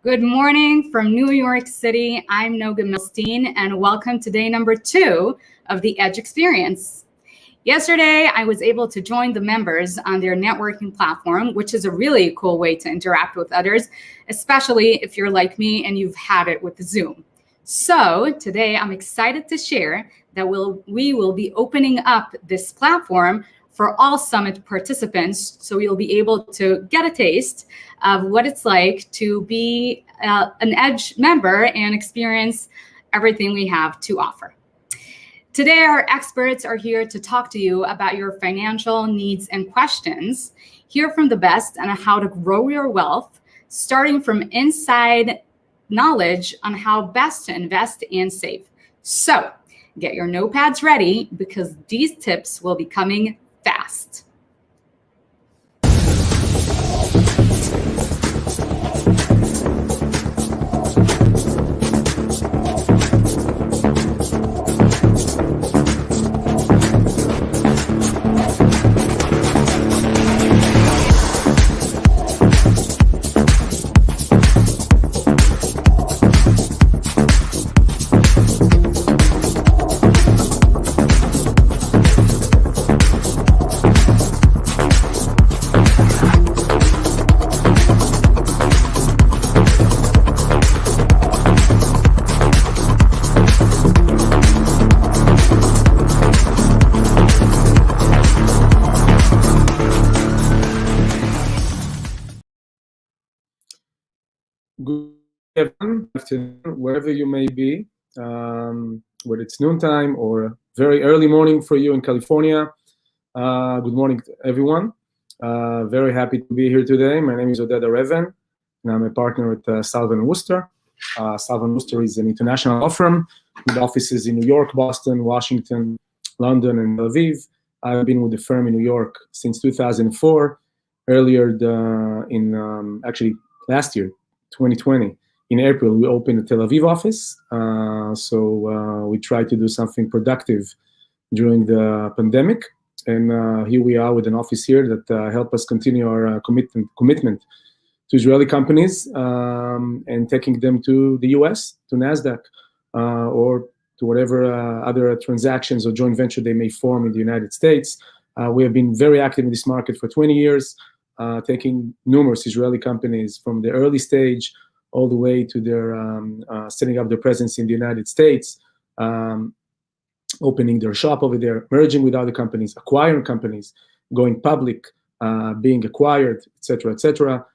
Good morning from New York City. I'm Noga Milstein, and welcome to day number 2 of the EDGE Experience. Yesterday, I was able to join the members on their networking platform, which is a really cool way to interact with others, especially if you're like me and you've had it with Zoom. So today, I'm excited to share that we will be opening up this platform for all summit participants, so you'll be able to get a taste of what it's like to be an EDGE member and experience everything we have to offer. Today, our experts are here to talk to you about your financial needs and questions, hear from the best on how to grow your wealth, starting from inside knowledge on how best to invest and save. So get your notepads ready because these tips will be coming fast. Good afternoon, wherever you may be, whether it's noontime or very early morning for you in California. Good morning to everyone. Very happy to be here today. My name is Oded Reven, and I'm a partner with Sullivan Worcester. Sullivan Worcester is an international law firm with offices in New York, Boston, Washington, London, and Tel Aviv. I've been with the firm in New York since 2004. Actually last year, 2020. In April, we opened a Tel Aviv office. So we tried to do something productive during the pandemic. And here we are with an office here that help us continue our commitment to Israeli companies and taking them to the US, to NASDAQ, or to whatever other transactions or joint venture they may form in the United States. We have been very active in this market for 20 years, taking numerous Israeli companies from the early stage all the way to their setting up their presence in the United States, opening their shop over there, merging with other companies, acquiring companies, going public, being acquired, etc., etc.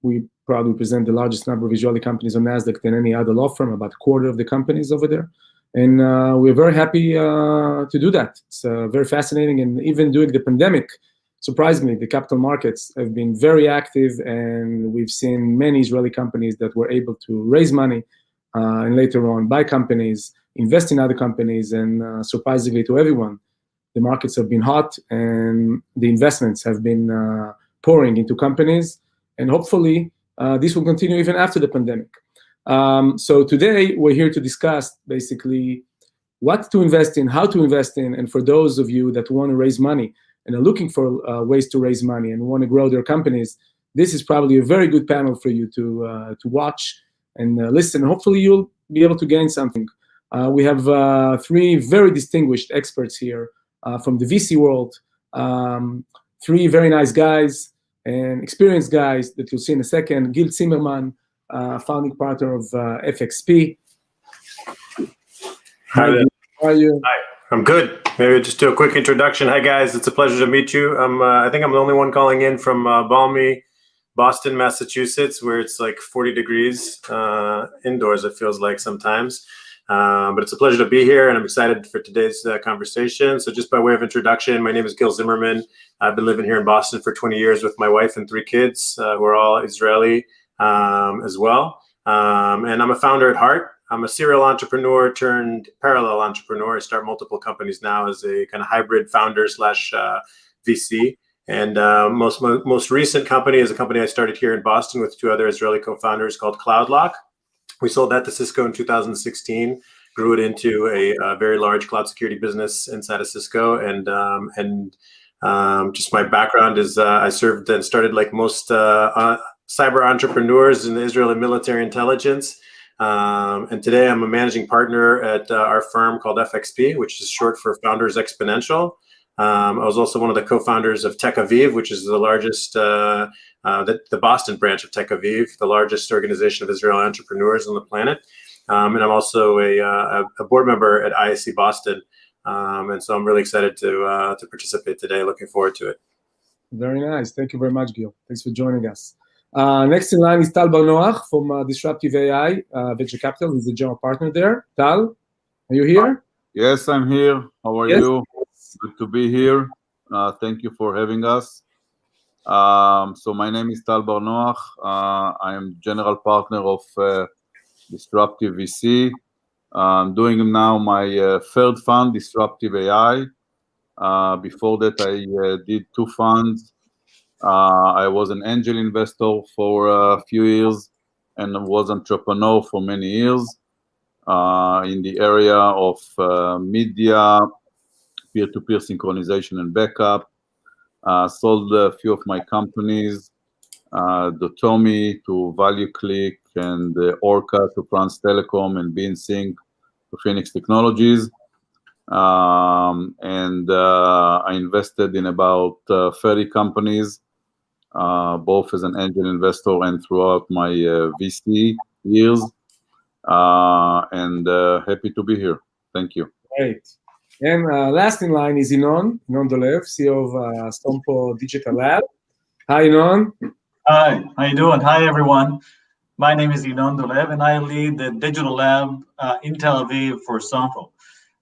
We probably represent the largest number of Israeli companies on NASDAQ than any other law firm, about a quarter of the companies over there. And we're very happy to do that. It's very fascinating. And even during the pandemic, surprisingly, the capital markets have been very active, and we've seen many Israeli companies that were able to raise money and later on buy companies, invest in other companies, and surprisingly to everyone, the markets have been hot and the investments have been pouring into companies. And hopefully, this will continue even after the pandemic. So today, we're here to discuss basically what to invest in, how to invest in, and for those of you that want to raise money and are looking for ways to raise money and want to grow their companies, this is probably a very good panel for you to watch and listen. Hopefully, you'll be able to gain something. We have 3 very distinguished experts here from the VC world, 3 very nice guys and experienced guys that you'll see in a second. Gil Zimmerman, founding partner of FXP. Hi there. How are you? Hi, I'm good. Maybe just do a quick introduction. Hi guys, it's a pleasure to meet you. I think I'm the only one calling in from balmy Boston, Massachusetts, where it's like 40 degrees indoors, it feels like sometimes. But it's a pleasure to be here, and I'm excited for today's conversation. So just by way of introduction, my name is Gil Zimmerman. I've been living here in Boston for 20 years with my wife and 3 kids who are all Israeli as well. And I'm a founder at heart. I'm a serial entrepreneur turned parallel entrepreneur. I start multiple companies now as a kind of hybrid founder / VC. And most recent company is a company I started here in Boston with 2 other Israeli co-founders called CloudLock. We sold that to Cisco in 2016, grew it into a very large cloud security business inside of Cisco. And just my background is I served and started like most cyber entrepreneurs in the Israeli military intelligence. And today I'm a managing partner at our firm called FXP, which is short for Founders Exponential. I was also one of the co-founders of Tech Aviv, which is the largest, the Boston branch of Tech Aviv, the largest organization of Israeli entrepreneurs on the planet. And I'm also a board member at ISC Boston. And so I'm really excited to participate today. Looking forward to it. Very nice. Thank you very much, Gil. Thanks for joining us. Next in line is Tal Bar-Noach from Disruptive AI Venture Capital. He's the general partner there. Tal, are you here? Yes, I'm here. How are you? Good to be here. Thank you for having us. So my name is Tal Bar-Noach. I am general partner of Disruptive VC. I'm doing now my third fund, Disruptive AI. Before that, I did 2 funds. I was an angel investor for a few years and was entrepreneur for many years in the area of media, peer-to-peer synchronization and backup. Sold a few of my companies, Dotomi to ValueClick and Orca to France Telecom and BeInSync to Phoenix Technologies. And I invested in about 30 companies, both as an angel investor and throughout my VC years. And happy to be here. Thank you. Great. And last in line is Inon Dolev, CEO of Sompo Digital Lab. Hi, Inon. Hi, how you doing? Hi, everyone. My name is Inon Dolev, and I lead the digital lab in Tel Aviv for Sompo.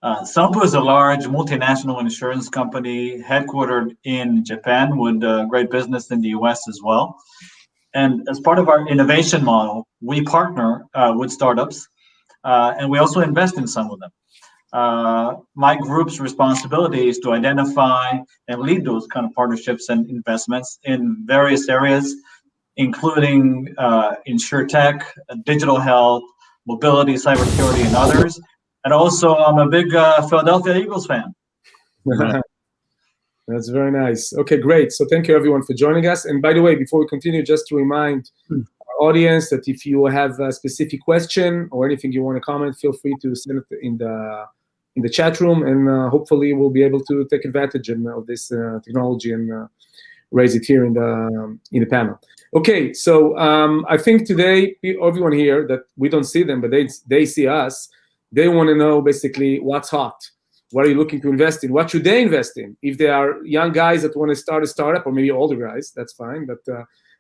Sompo is a large multinational insurance company headquartered in Japan with great business in the US as well. And as part of our innovation model, we partner with startups, and we also invest in some of them. My group's responsibility is to identify and lead those kind of partnerships and investments in various areas, including insurtech, digital health, mobility, cybersecurity, and others. And also, I'm a big Philadelphia Eagles fan. That's very nice. Okay, great. So thank you, everyone, for joining us. And by the way, before we continue, just to remind our audience that if you have a specific question or anything you want to comment, feel free to send it in the chat room, and hopefully we'll be able to take advantage of this technology and raise it here in the panel. Okay, so I think today everyone here that we don't see them, but they see us. They want to know basically what's hot. What are you looking to invest in? What should they invest in? If they are young guys that want to start a startup, or maybe older guys, that's fine. But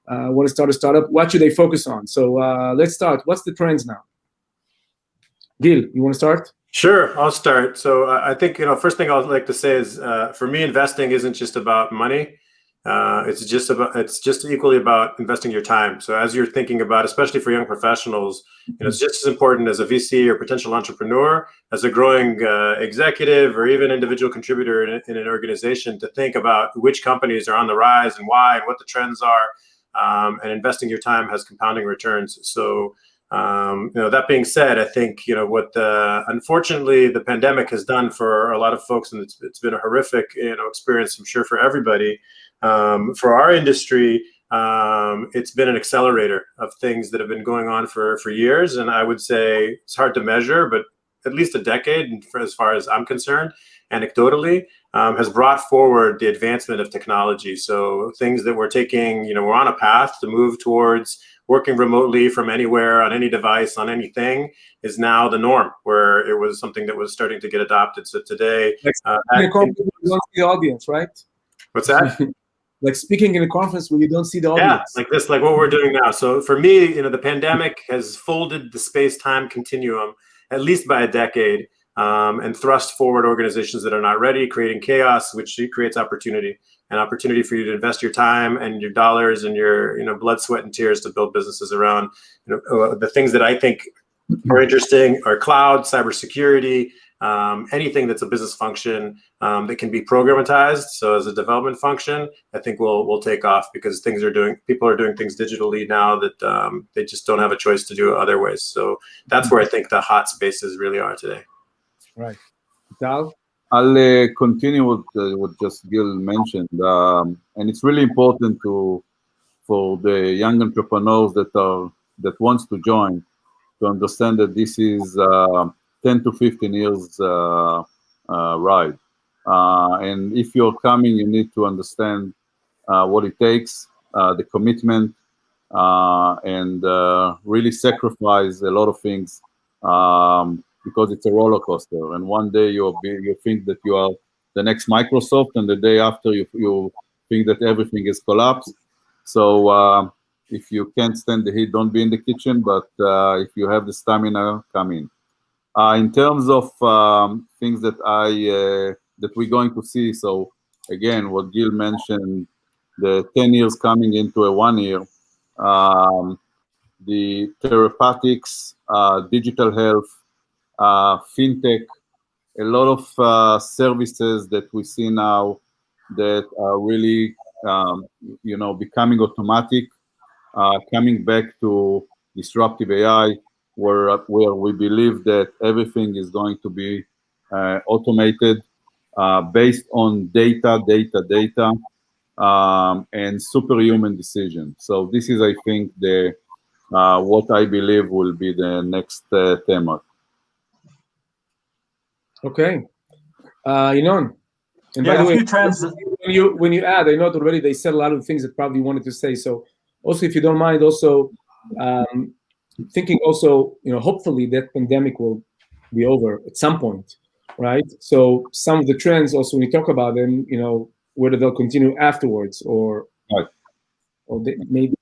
want to start a startup, what should they focus on? So let's start. What's the trends now? Gil, you want to start? Sure, I'll start. So I think, first thing I'd like to say is, for me, investing isn't just about money. It's just equally about investing your time. So as you're thinking about, especially for young professionals, it's just as important as a VC or potential entrepreneur, as a growing executive or even individual contributor in an organization, to think about which companies are on the rise and why and what the trends are. And investing your time has compounding returns. So that being said, I think what unfortunately the pandemic has done for a lot of folks, and it's been a horrific experience, I'm sure, for everybody. For our industry, it's been an accelerator of things that have been going on for years, and I would say it's hard to measure, but at least a decade, as far as I'm concerned, anecdotally, has brought forward the advancement of technology. So things that we're taking, we're on a path to move towards working remotely from anywhere, on any device, on anything, is now the norm, where it was something that was starting to get adopted. So today, you don't see the audience, right? What's that? Like speaking in a conference where you don't see the audience. Yeah, like what we're doing now. So for me, the pandemic has folded the space-time continuum at least by a decade, and thrust forward organizations that are not ready, creating chaos, which creates opportunity. An opportunity for you to invest your time and your dollars and your blood, sweat, and tears to build businesses around the things that I think are interesting are cloud, cybersecurity, anything that's a business function that can be programmatized. So as a development function, I think will take off, because people are doing things digitally now that they just don't have a choice to do it other ways. So that's where I think the hot spaces really are today. Right. Tal? I'll continue with what just Gil mentioned, and it's really important for for the young entrepreneurs that wants to join, to understand that this is 10 to 15 years ride. And if you're coming, you need to understand what it takes, the commitment, and really sacrifice a lot of things, because it's a roller coaster. And one day you think that you are the next Microsoft, and the day after you think that everything is collapsed. So if you can't stand the heat, don't be in the kitchen. But if you have the stamina, come in. In terms of things that that we're going to see, so again, what Gil mentioned, the 10 years coming into a 1 year, the therapeutics, digital health, fintech, a lot of services that we see now that are really, becoming automatic, coming back to disruptive AI, where we believe that everything is going to be automated, based on data, and superhuman decision. So this is, I think, what I believe will be the next theme. Okay. Yinon, and by the way, when you add, I know already they said a lot of things that probably you wanted to say. So also, if you don't mind, also thinking also, hopefully that pandemic will be over at some point, right? So some of the trends also, when you talk about them, whether they'll continue afterwards, or right, or maybe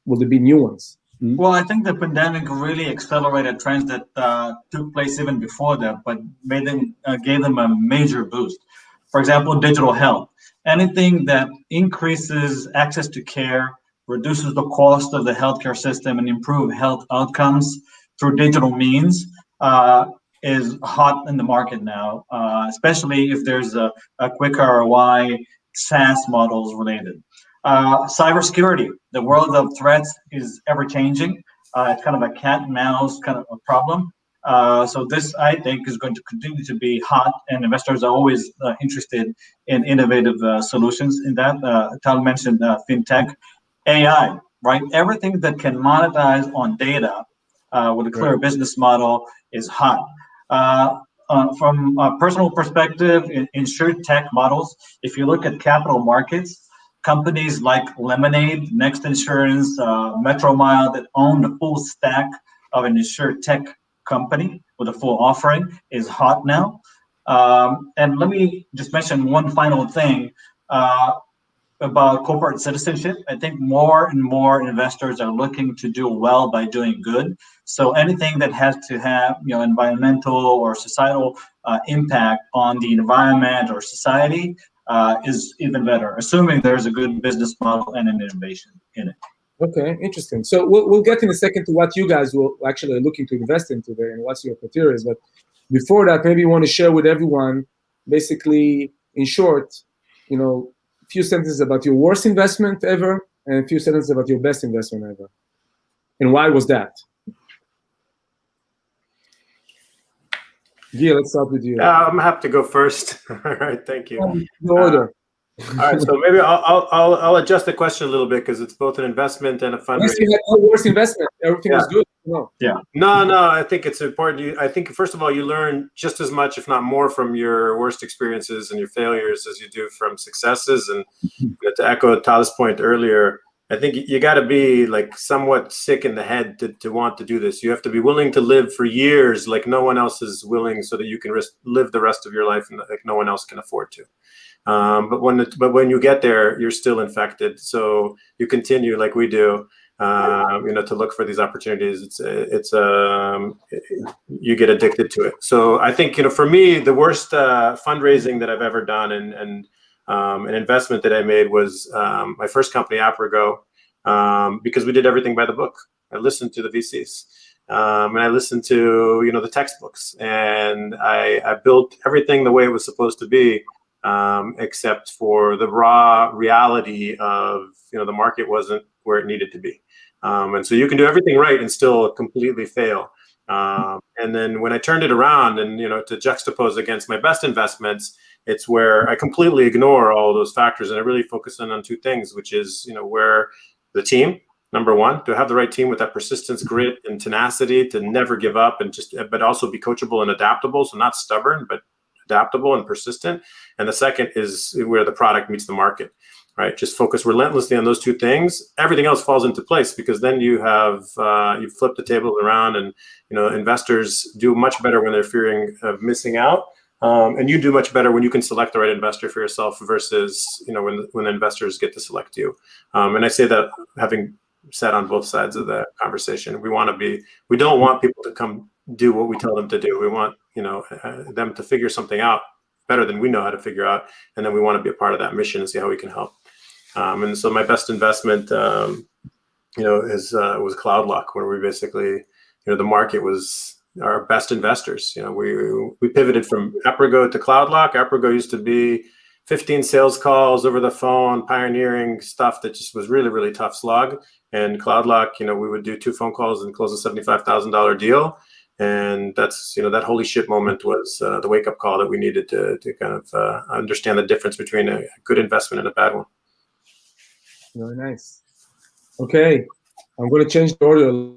will there be new ones? Well, I think the pandemic really accelerated trends that took place even before that, but gave them a major boost. For example, digital health. Anything that increases access to care, reduces the cost of the healthcare system, and improve health outcomes through digital means is hot in the market now, especially if there's a quick ROI, SaaS models related. Cybersecurity, the world of threats is ever changing. It's kind of a cat and mouse kind of a problem. So this, I think, is going to continue to be hot, and investors are always interested in innovative solutions in that. Tal mentioned fintech, AI, right? Everything that can monetize on data with a clear business model is hot. From a personal perspective, insurtech models, if you look at capital markets, companies like Lemonade, Next Insurance, Metromile, that own the full stack of an insurtech company with a full offering is hot now. And let me just mention one final thing about corporate citizenship. I think more and more investors are looking to do well by doing good. So anything that has to have environmental or societal impact on the environment or society is even better, assuming there's a good business model and an innovation in it. Okay, interesting. So we'll get in a second to what you guys will actually are looking to invest in today and what's your criteria is. But before that, maybe you want to share with everyone, basically, in short, a few sentences about your worst investment ever and a few sentences about your best investment ever. And why was that? Gil, let's start with you. I'm going to have to go first. All right, thank you. No order. All right, so maybe I'll adjust the question a little bit because it's both an investment and a fundraising. Yes, you had no worst investment. Everything was good. No. Yeah. No, I think it's important. I think, first of all, you learn just as much, if not more, from your worst experiences and your failures as you do from successes. And to echo Tal's point earlier, I think you got to be like somewhat sick in the head to want to do this. You have to be willing to live for years like no one else is willing, so that you can live the rest of your life like no one else can afford to. But when you get there, you're still infected. So you continue like we do, to look for these opportunities. You get addicted to it. So I think, for me, the worst fundraising that I've ever done and an investment that I made was my first company, Aprigo, because we did everything by the book. I listened to the VCs. And I listened to, the textbooks, and I built everything the way it was supposed to be. Except for the raw reality of, the market wasn't where it needed to be. And so you can do everything right and still completely fail. And then when I turned it around and, to juxtapose against my best investments, it's where I completely ignore all those factors and I really focus on two things, which is, where the team. Number one, to have the right team with that persistence, grit, and tenacity to never give up, and but also be coachable and adaptable. So not stubborn, but adaptable and persistent. And the second is where the product meets the market, right? Just focus relentlessly on those two things. Everything else falls into place, because then you have you flip the table around, and investors do much better when they're fearing of missing out. And you do much better when you can select the right investor for yourself versus when investors get to select you. And I say that having sat on both sides of the conversation. We don't want people to come do what we tell them to do. We want them to figure something out better than we know how to figure out, and then we want to be a part of that mission and see how we can help. And so my best investment, was CloudLock, where we basically, the market was our best investors. We pivoted from Aprigo to CloudLock. Aprigo used to be 15 sales calls over the phone, pioneering stuff that just was really, really tough slog. And CloudLock, we would do 2 phone calls and close a $75,000 deal. And that's, that holy shit moment was the wake up call that we needed to kind of understand the difference between a good investment and a bad one. Very nice. Okay, I'm going to change the order,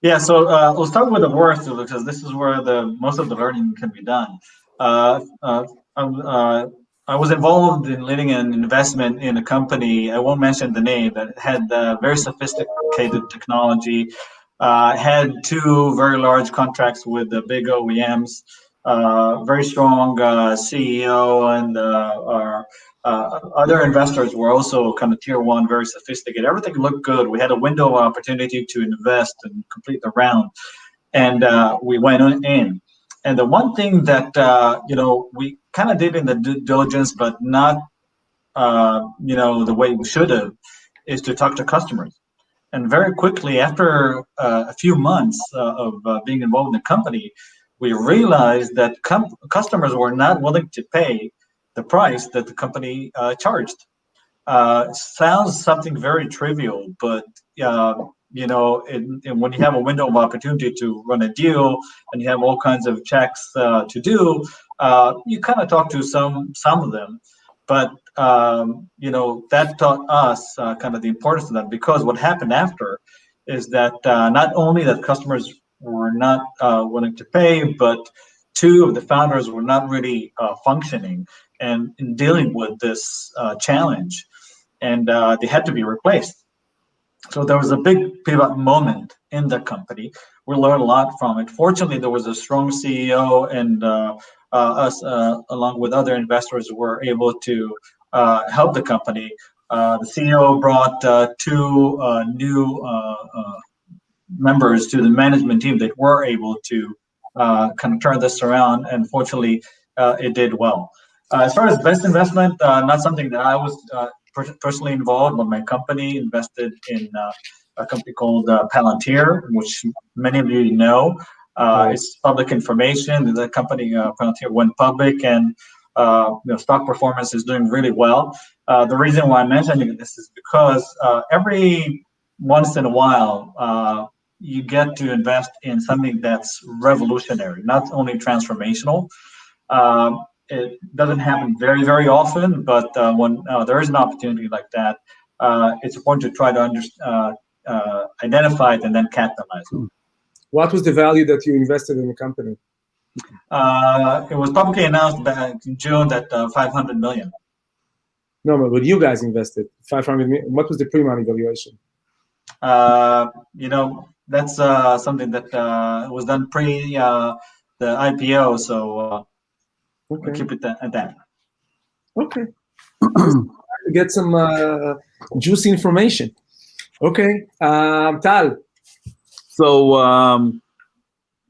Yeah, so we'll start with the worst, because this is where most of the learning can be done. I was involved in leading an investment in a company, I won't mention the name, that had very sophisticated technology, had 2 very large contracts with the big OEMs, very strong CEO, and our other investors were also kind of tier 1, very sophisticated. Everything looked good. We had a window of opportunity to invest and complete the round, and we went in. And the one thing that we kind of did in the due diligence, but not the way we should have, is to talk to customers. And very quickly, after a few months of being involved in the company, we realized that customers were not willing to pay the price that the company charged. Sounds something very trivial, but when you have a window of opportunity to run a deal and you have all kinds of checks to do, you kind of talk to some of them. But that taught us kind of the importance of that, because what happened after is that not only that customers were not willing to pay, but 2 of the founders were not really functioning and in dealing with this challenge, and they had to be replaced. So there was a big pivot moment in the company. We learned a lot from it. Fortunately, there was a strong CEO, and us, along with other investors, were able to help the company. The CEO brought 2 new members to the management team that were able to kind of turn this around, and fortunately, it did well. As far as best investment, not something that I was personally involved, but my company invested in a company called Palantir, which many of you know. It's public information. The company Palantir went public, and stock performance is doing really well. The reason why I'm mentioning this is because every once in a while, you get to invest in something that's revolutionary, not only transformational. It doesn't happen very, very often, but when there is an opportunity like that, it's important to try to identify it and then capitalize it. What was the value that you invested in the company? It was publicly announced back in June that 500 million. No, but you guys invested 500 million. What was the pre-money valuation? That's something that was done pre the IPO, so we'll keep it at that. Okay. Get some juicy information. Okay, Tal. So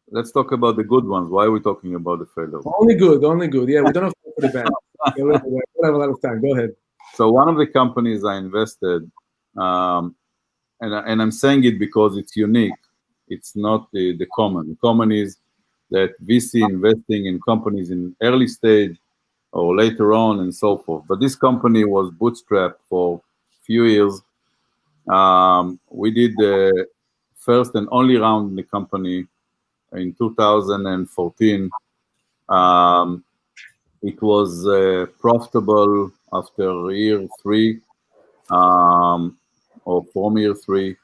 let's talk about the good ones. Why are we talking about the failures? Only good. Yeah, we don't have time for the bad. We don't have a lot of time. Go ahead. So one of the companies I invested, and I'm saying it because it's unique. It's not the common. The common is that VC investing in companies in early stage or later on and so forth. But this company was bootstrapped for a few years. We did the first and only round in the company in 2014. It was profitable after year 3. or from year 3.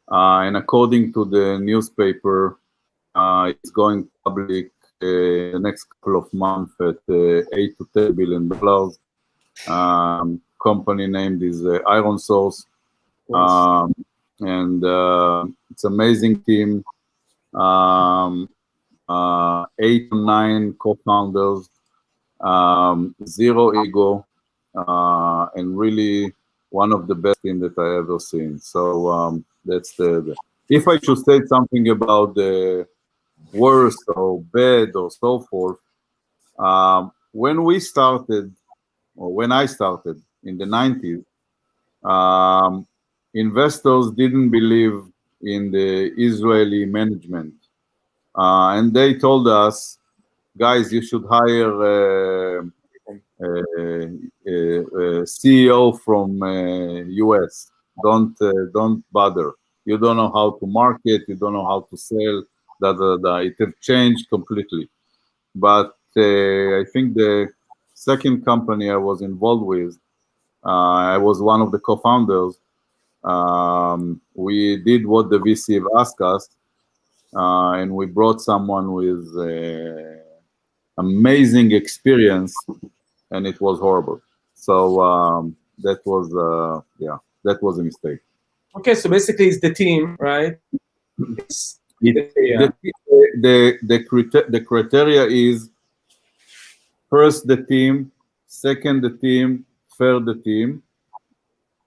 And according to the newspaper, it's going public the next couple of months at $8 to $10 billion. Company named is Iron Source. And it's amazing team. 8 or 9 co-founders, 0 ego, and really one of the best team that I ever seen. So that's the if I should say something about the worst or bad or so forth, when we started, or when I started in the 90s, investors didn't believe in the Israeli management. And they told us, guys, you should hire a CEO from US. Don't bother. You don't know how to market. You don't know how to sell. It has changed completely. But I think the second company I was involved with, I was one of the co-founders. We did what the VC have asked us, and we brought someone with amazing experience, and it was horrible. So that was a mistake. Okay, so basically it's the team, right? The criteria is first the team, second the team, third the team,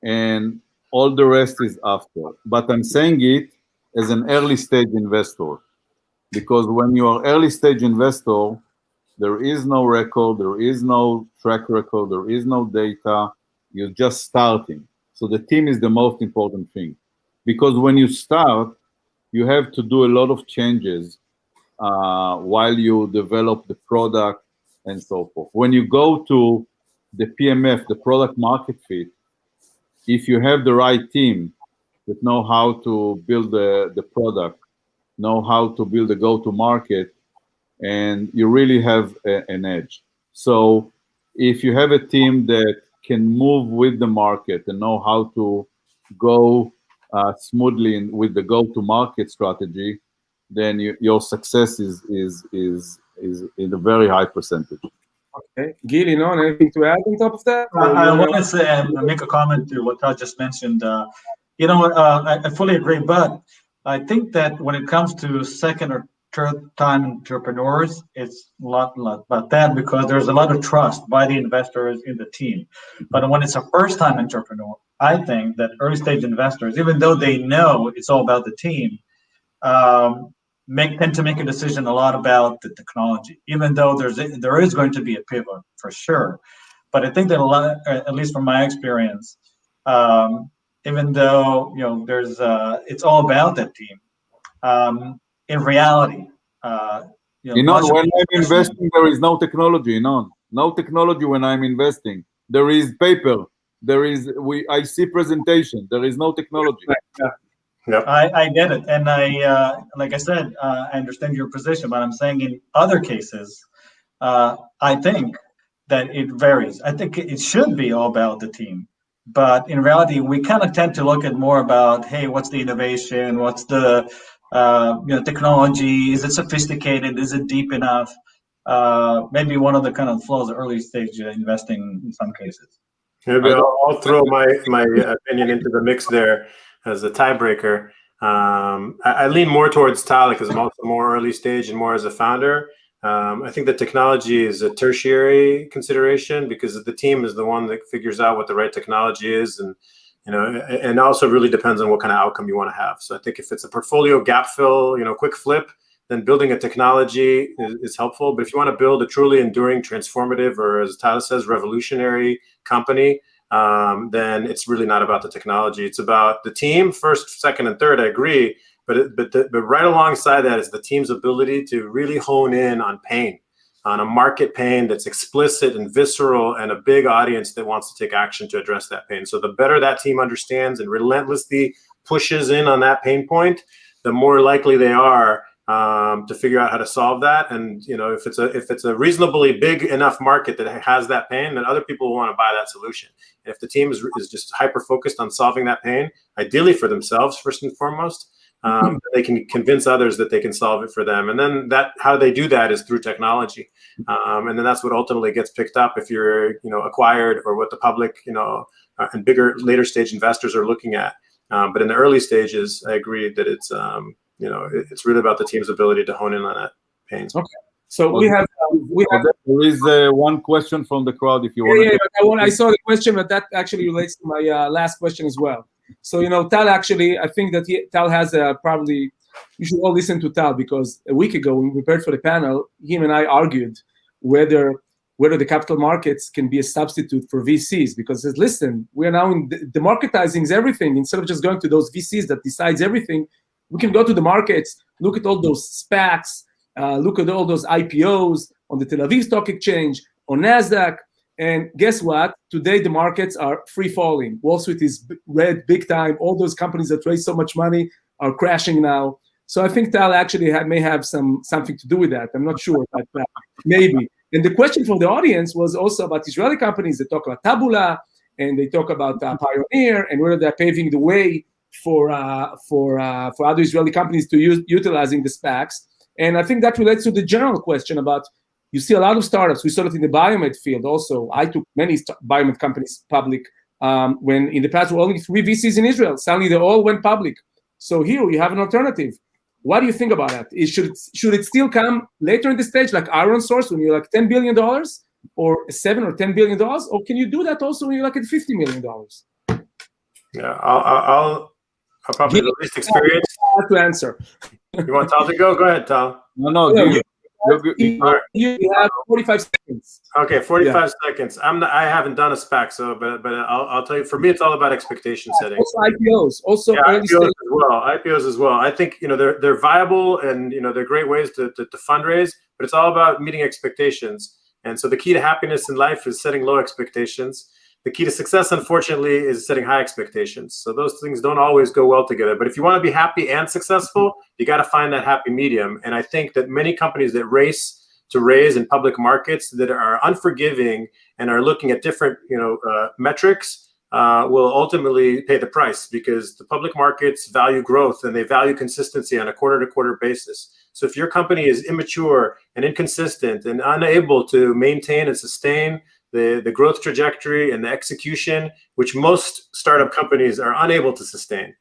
and all the rest is after. But I'm saying it as an early stage investor, because when you are early stage investor, there is no record, there is no track record, there is no data. You're just starting. So the team is the most important thing, because when you start, you have to do a lot of changes while you develop the product and so forth. When you go to the PMF, the product market fit, if you have the right team that know how to build the product, know how to build a go-to-market, and you really have an edge. So if you have a team that can move with the market and know how to go smoothly with the go-to-market strategy, then your success is in a very high percentage. Okay, Gil, anything to add on top of that? I want to say, make a comment to what Todd just mentioned. I fully agree, but I think that when it comes to second or third time entrepreneurs, it's a lot about that, because there's a lot of trust by the investors in the team. But when it's a first time entrepreneur, I think that early stage investors, even though they know it's all about the team, tend to make a decision a lot about the technology, even though there is going to be a pivot for sure. But I think that a lot, at least from my experience, even though there's it's all about that team. In reality, when I'm investing, there is no technology. No technology when I'm investing. There is paper. I see presentation. There is no technology. Yeah. Yep. I get it, and like I said, I understand your position, but I'm saying in other cases, I think that it varies. I think it should be all about the team, but in reality, we kind of tend to look at more about, hey, what's the innovation? What's the technology? Is it sophisticated? Is it deep enough? Maybe one of the kind of flaws of early stage investing in some cases. Maybe I'll throw my opinion into the mix there as a tiebreaker. I lean more towards Tal, because I'm also more early stage and more as a founder. I think the technology is a tertiary consideration, because the team is the one that figures out what the right technology is, and and also really depends on what kind of outcome you want to have. So I think if it's a portfolio gap fill, quick flip, then building a technology is helpful. But if you want to build a truly enduring, transformative, or as Tal says, revolutionary company, then it's really not about the technology. It's about the team, first, second, and third. I agree, but right alongside that is the team's ability to really hone in on pain, on a market pain that's explicit and visceral, and a big audience that wants to take action to address that pain. So the better that team understands and relentlessly pushes in on that pain point, the more likely they are to figure out how to solve that. And if it's a reasonably big enough market that has that pain, then other people will want to buy that solution. And if the team is just hyper focused on solving that pain, ideally for themselves first and foremost, they can convince others that they can solve it for them. And then how they do that is through technology. And then that's what ultimately gets picked up if you're acquired, or what the public and bigger later stage investors are looking at. But in the early stages, I agree that it's it's really about the team's ability to hone in on that pain. Okay. So we have there is one question from the crowd if you want. I saw the question, but that actually relates to my last question as well. So Tal, actually, I think that Tal has probably, you should all listen to Tal, because a week ago when we prepared for the panel, him and I argued whether the capital markets can be a substitute for VCs, because he says, listen, we are now in democratizing everything. Instead of just going to those VCs that decides everything, we can go to the markets, look at all those SPACs, look at all those IPOs on the Tel Aviv Stock Exchange, on NASDAQ, and guess what? Today the markets are free falling. Wall Street is red big time. All those companies that raise so much money are crashing now. So I think Tal actually may have something to do with that. I'm not sure, but maybe. And the question from the audience was also about Israeli companies. They talk about Tabula, and they talk about Pioneer, and whether they're paving the way for other Israeli companies to utilizing the SPACs. And I think that relates to the general question about, you see a lot of startups. We saw it in the biomed field also. I took many biomed companies public when in the past were only 3 VCs in Israel. Suddenly they all went public. So here you have an alternative. What do you think about that? Should it still come later in the stage, like Iron Source, when you're like $10 billion, or $7 or $10 billion, or can you do that also when you're like at $50 million? Yeah, I'll probably the least experience. I have to answer. You want Tal to go? Go ahead, Tal. No. You have 45 seconds. Okay, 45 seconds. I haven't done a SPAC, so but I'll tell you. For me, it's all about expectation setting. Also IPOs, also early stage. IPOs as well. I think they're viable, and they're great ways to fundraise. But it's all about meeting expectations. And so the key to happiness in life is setting low expectations. The key to success, unfortunately, is setting high expectations. So those things don't always go well together. But if you want to be happy and successful, you got to find that happy medium. And I think that many companies that race to raise in public markets that are unforgiving and are looking at different metrics will ultimately pay the price, because the public markets value growth and they value consistency on a quarter-to-quarter basis. So if your company is immature and inconsistent and unable to maintain and sustain the growth trajectory and the execution, which most startup companies are unable to sustain,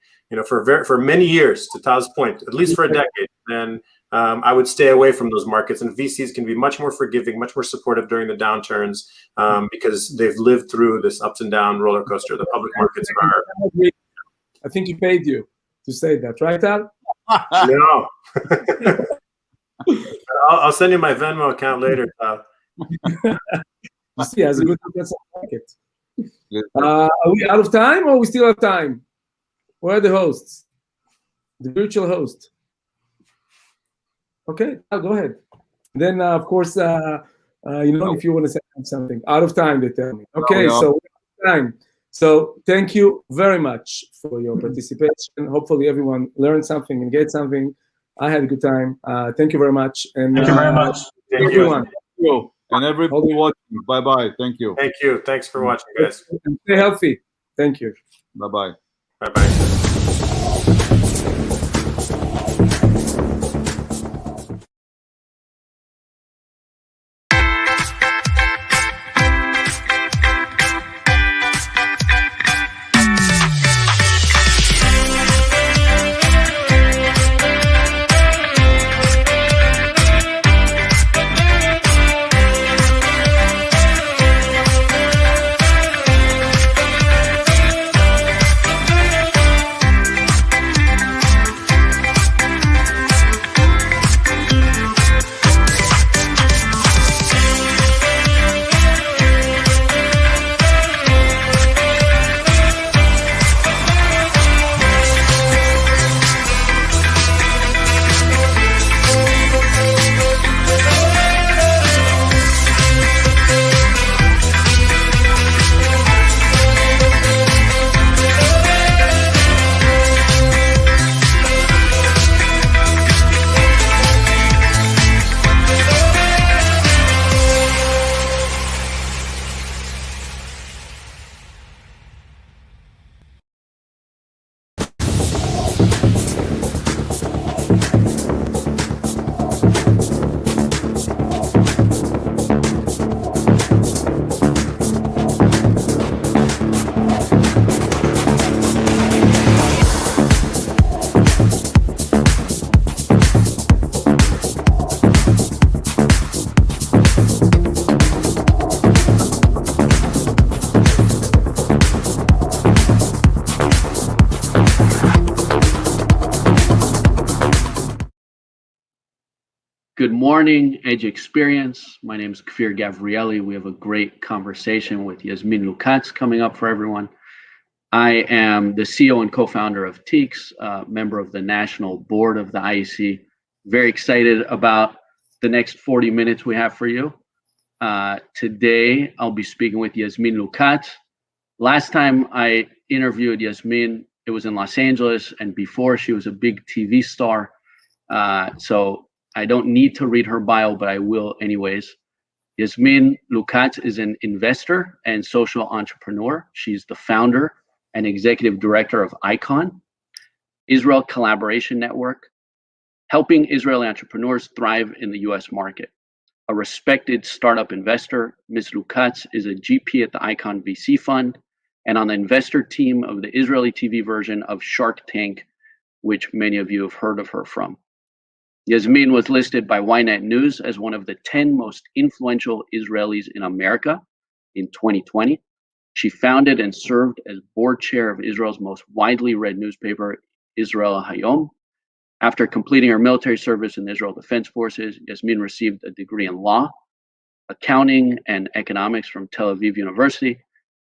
for many years, to Tal's point, at least for a decade, then I would stay away from those markets. And VCs can be much more forgiving, much more supportive during the downturns, because they've lived through this ups and down roller coaster. The public markets are. I think he paid you to say that, right, Tal? No. I'll send you my Venmo account later, Tal. You see, has a good market. Are we out of time, or we still have time? Where are the hosts? The virtual host. Okay, go ahead. Then, of course, if you want to say something. Out of time, they tell me. Okay, so time. So thank you very much for your participation. Hopefully everyone learned something and get something. I had a good time. Thank you very much. And thank you very much. Thank everyone. you. And everybody watching. Bye-bye. Thank you. Thank you. Thanks for watching, guys. And stay healthy. Thank you. Bye-bye. Bye-bye. Good morning, Edge Experience. My name is Kfir Gavrieli. We have a great conversation with Yasmin Lukatz coming up for everyone. I am the CEO and co-founder of EDGEXPERIENCE, member of the national board of the IEC. Very excited about the next 40 minutes we have for you. Today, I'll be speaking with Yasmin Lukatz. Last time I interviewed Yasmin, it was in Los Angeles, and before she was a big TV star. So I don't need to read her bio, but I will anyways. Yasmin Lukatz is an investor and social entrepreneur. She's the founder and executive director of ICON, Israel Collaboration Network, helping Israeli entrepreneurs thrive in the US market. A respected startup investor, Ms. Lukatz is a GP at the ICON VC fund and on the investor team of the Israeli TV version of Shark Tank, which many of you have heard of her from. Yasmin was listed by Ynet News as one of the 10 most influential Israelis in America in 2020. She founded and served as board chair of Israel's most widely read newspaper, Israel Hayom. After completing her military service in the Israel Defense Forces, Yasmin received a degree in law, accounting, and economics from Tel Aviv University,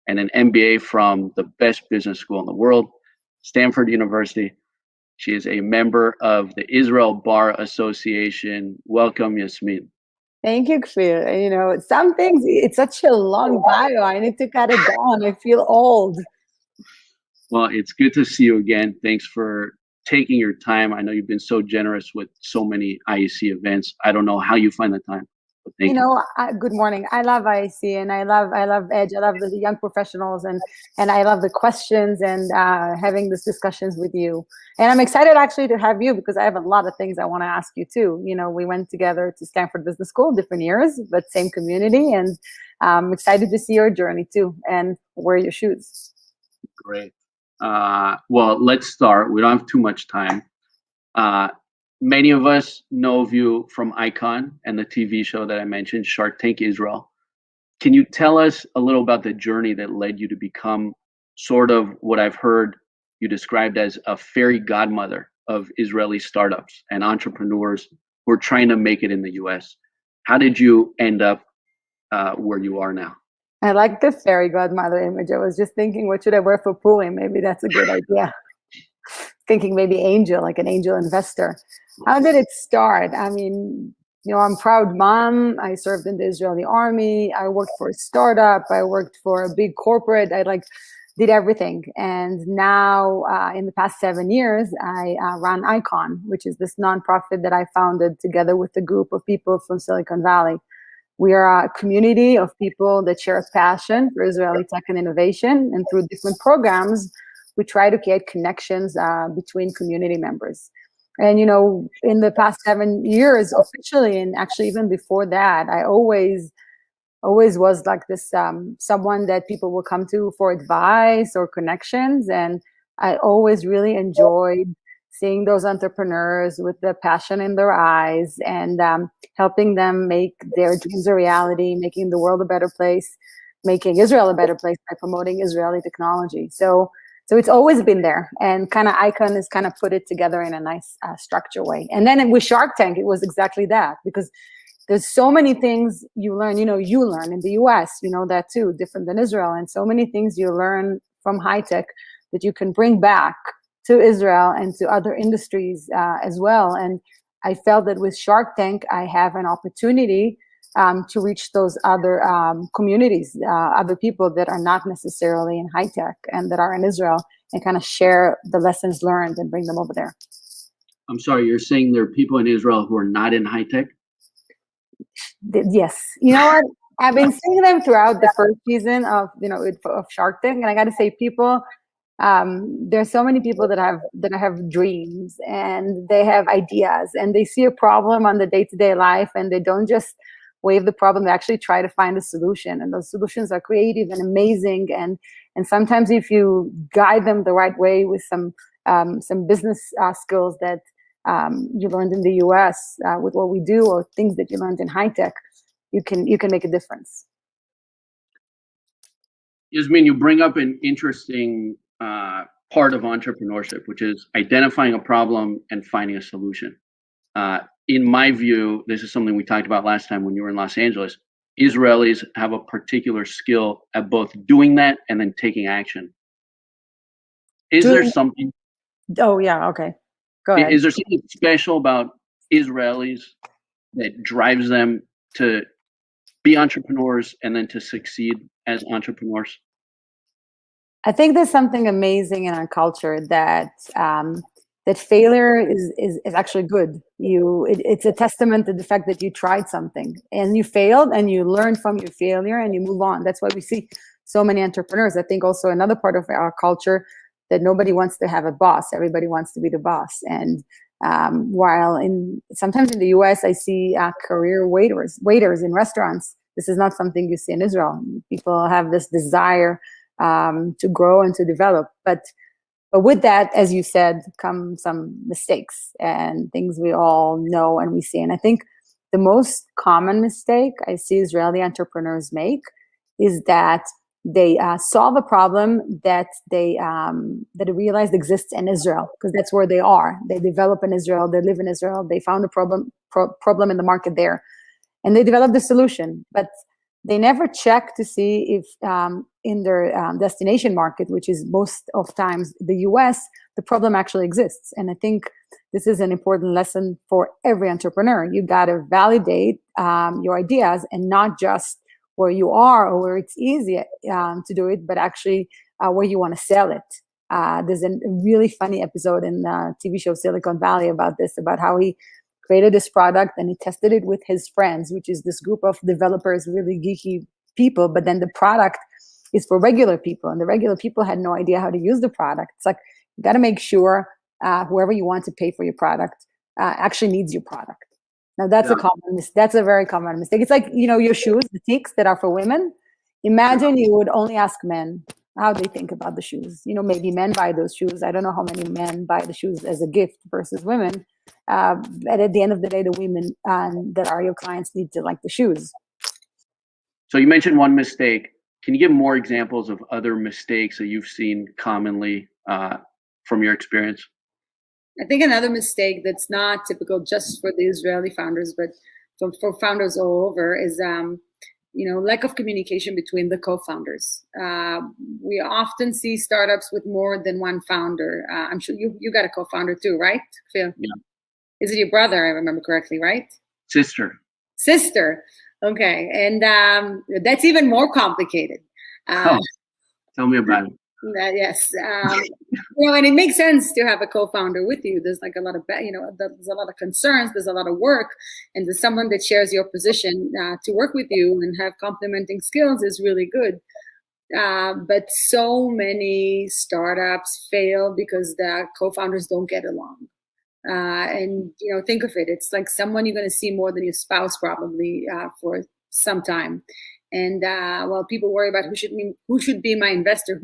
and an MBA from the best business school in the world, Stanford University. She is a member of the Israel Bar Association. Welcome, Yasmin. Thank you, Kfir. You know, some things, it's such a long bio. I need to cut it down. I feel old. Well, it's good to see you again. Thanks for taking your time. I know you've been so generous with so many IEC events. I don't know how you find the time. But thank you. Good morning. I love IEC and I love Edge. I love the young professionals and I love the questions and having these discussions with you. And I'm excited actually to have you because I have a lot of things I want to ask you too. You know, we went together to Stanford Business School, different years, but same community. And I'm excited to see your journey too and wear your shoes. Great. Well, let's start. We don't have too much time. Many of us know of you from ICON and the TV show that I mentioned, Shark Tank Israel. Can you tell us a little about the journey that led you to become sort of what I've heard you described as a fairy godmother of Israeli startups and entrepreneurs who are trying to make it in the US? How did you end up where you are now? I like the fairy godmother image. I was just thinking, what should I wear for Purim? Maybe that's a good idea. Thinking maybe angel, like an angel investor. How did it start? I mean, you know, I'm a proud mom. I served in the Israeli army. I worked for a startup. I worked for a big corporate. I did everything. And now in the past 7 years, I run ICON, which is this nonprofit that I founded together with a group of people from Silicon Valley. We are a community of people that share a passion for Israeli tech and innovation. And through different programs, we try to create connections between community members. And, you know, in the past 7 years officially, and actually even before that, I always was like this, someone that people will come to for advice or connections. And I always really enjoyed seeing those entrepreneurs with the passion in their eyes and helping them make their dreams a reality, making the world a better place, making Israel a better place by promoting Israeli technology. So it's always been there, and kind of ICON has kind of put it together in a nice structure way. And then with Shark Tank, it was exactly that, because there's so many things you learn, you learn in the US, you know that too, different than Israel. And so many things you learn from high tech that you can bring back to Israel and to other industries as well. And I felt that with Shark Tank, I have an opportunity to reach those other communities, other people that are not necessarily in high tech and that are in Israel, and kind of share the lessons learned and bring them over there. I'm sorry, you're saying there are people in Israel who are not in high tech? Yes. You know what? I've been seeing them throughout the first season of Shark Tank, and I got to say, people. There's so many people that have dreams and they have ideas and they see a problem on the day-to-day life and they don't just wave the problem, they actually try to find a solution, and those solutions are creative and amazing, and sometimes if you guide them the right way with some business skills that you learned in the US with what we do, or things that you learned in high tech, you can make a difference. Yasmin, you bring up an interesting part of entrepreneurship, which is identifying a problem and finding a solution. in my view, this is something we talked about last time when you were in Los Angeles. Israelis have a particular skill at both doing that and then taking action. Is there something? Oh, yeah. Okay. Go ahead. Is there something special about Israelis that drives them to be entrepreneurs and then to succeed as entrepreneurs? I think there's something amazing in our culture that that failure is actually good. It's a testament to the fact that you tried something and you failed and you learned from your failure and you move on. That's why we see so many entrepreneurs. I think also another part of our culture that nobody wants to have a boss. Everybody wants to be the boss. And while sometimes in the US, I see career waiters in restaurants. This is not something you see in Israel. People have this desire to grow and to develop. But with that, as you said, come some mistakes and things we all know and we see. And I think the most common mistake I see Israeli entrepreneurs make is that they solve a problem that they realized exists in Israel, because that's where they are. They develop in Israel, they live in Israel, they found a problem in the market there, and they develop the solution. But they never check to see if in their destination market, which is most of times the US, the problem actually exists. And I think this is an important lesson for every entrepreneur. You got to validate your ideas, and not just where you are or where it's easy to do it, but actually where you want to sell it. There's a really funny episode in the TV show Silicon Valley about this, about how he created this product and he tested it with his friends, which is this group of developers, really geeky people. But then the product is for regular people, and the regular people had no idea how to use the product. It's like, you got to make sure whoever you want to pay for your product actually needs your product. Now that's that's a very common mistake. It's like, your shoes, the tics that are for women. Imagine you would only ask men how they think about the shoes. Maybe men buy those shoes. I don't know how many men buy the shoes as a gift versus women. But at the end of the day, the women that are your clients need to like the shoes. So you mentioned one mistake. Can you give more examples of other mistakes that you've seen commonly from your experience? I think another mistake that's not typical just for the Israeli founders, but for founders all over, is lack of communication between the co-founders. We often see startups with more than one founder. I'm sure you got a co-founder too, right, Phil? Yeah. Is it your brother? I remember correctly, right? Sister. Okay, and that's even more complicated. Tell me about it. Yes, and it makes sense to have a co-founder with you. There's like a lot of, there's a lot of concerns, there's a lot of work, and there's someone that shares your position to work with you and have complementing skills is really good. But so many startups fail because the co-founders don't get along. And think of it, it's like someone you're going to see more than your spouse probably for some time. And while people worry about who should be my investor,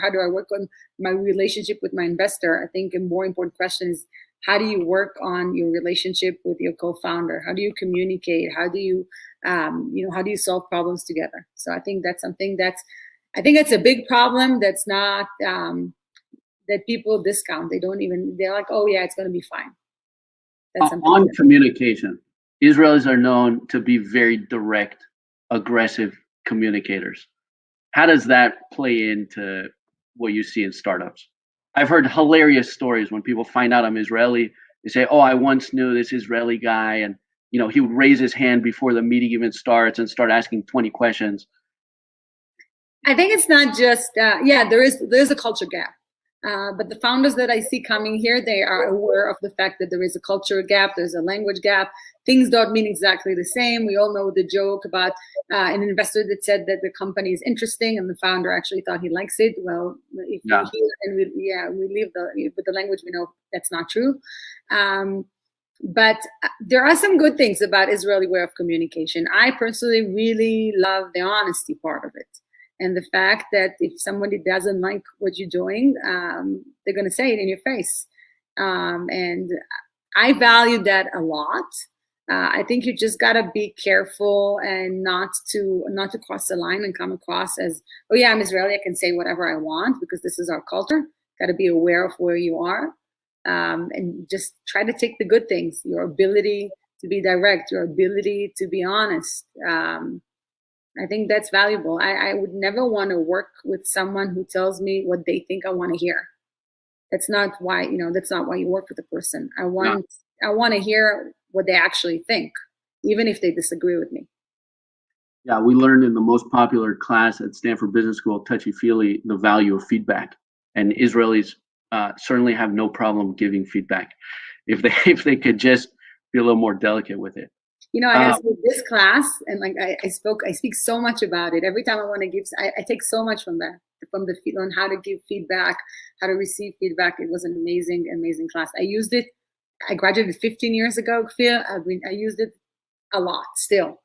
how do I work on my relationship with my investor? I think a more important question is, how do you work on your relationship with your co-founder? How do you communicate? How do you, how do you solve problems together? So I think that's something that's a big problem. That's not that people discount. They're like, oh yeah, it's going to be fine. That's on communication, Israelis are known to be very direct, aggressive communicators. How does that play into what you see in startups? I've heard hilarious stories when people find out I'm Israeli. They say, oh, I once knew this Israeli guy, and he would raise his hand before the meeting even starts and start asking 20 questions. I think it's not just there is a culture gap. But the founders that I see coming here, they are aware of the fact that there is a culture gap, there's a language gap. Things don't mean exactly the same. We all know the joke about an investor that said that the company is interesting and the founder actually thought he likes it. Well, if we hear and we leave with the language, we know that's not true. But there are some good things about Israeli way of communication. I personally really love the honesty part of it. And the fact that if somebody doesn't like what you're doing, they're going to say it in your face. And I value that a lot. I think you just got to be careful and not to cross the line and come across as, oh yeah, I'm Israeli, I can say whatever I want because this is our culture. Got to be aware of where you are. and just try to take the good things, your ability to be direct, your ability to be honest. I think that's valuable. I would never want to work with someone who tells me what they think I want to hear. That's not why, that's not why you work with a person. I want to hear what they actually think, even if they disagree with me. Yeah, we learned in the most popular class at Stanford Business School, touchy-feely, the value of feedback. And Israelis certainly have no problem giving feedback if they could just be a little more delicate with it. I had this class, and like I speak so much about it. Every time I want to give, I take so much from the on how to give feedback, how to receive feedback. It was an amazing class. I used it. I graduated 15 years ago. I used it a lot still.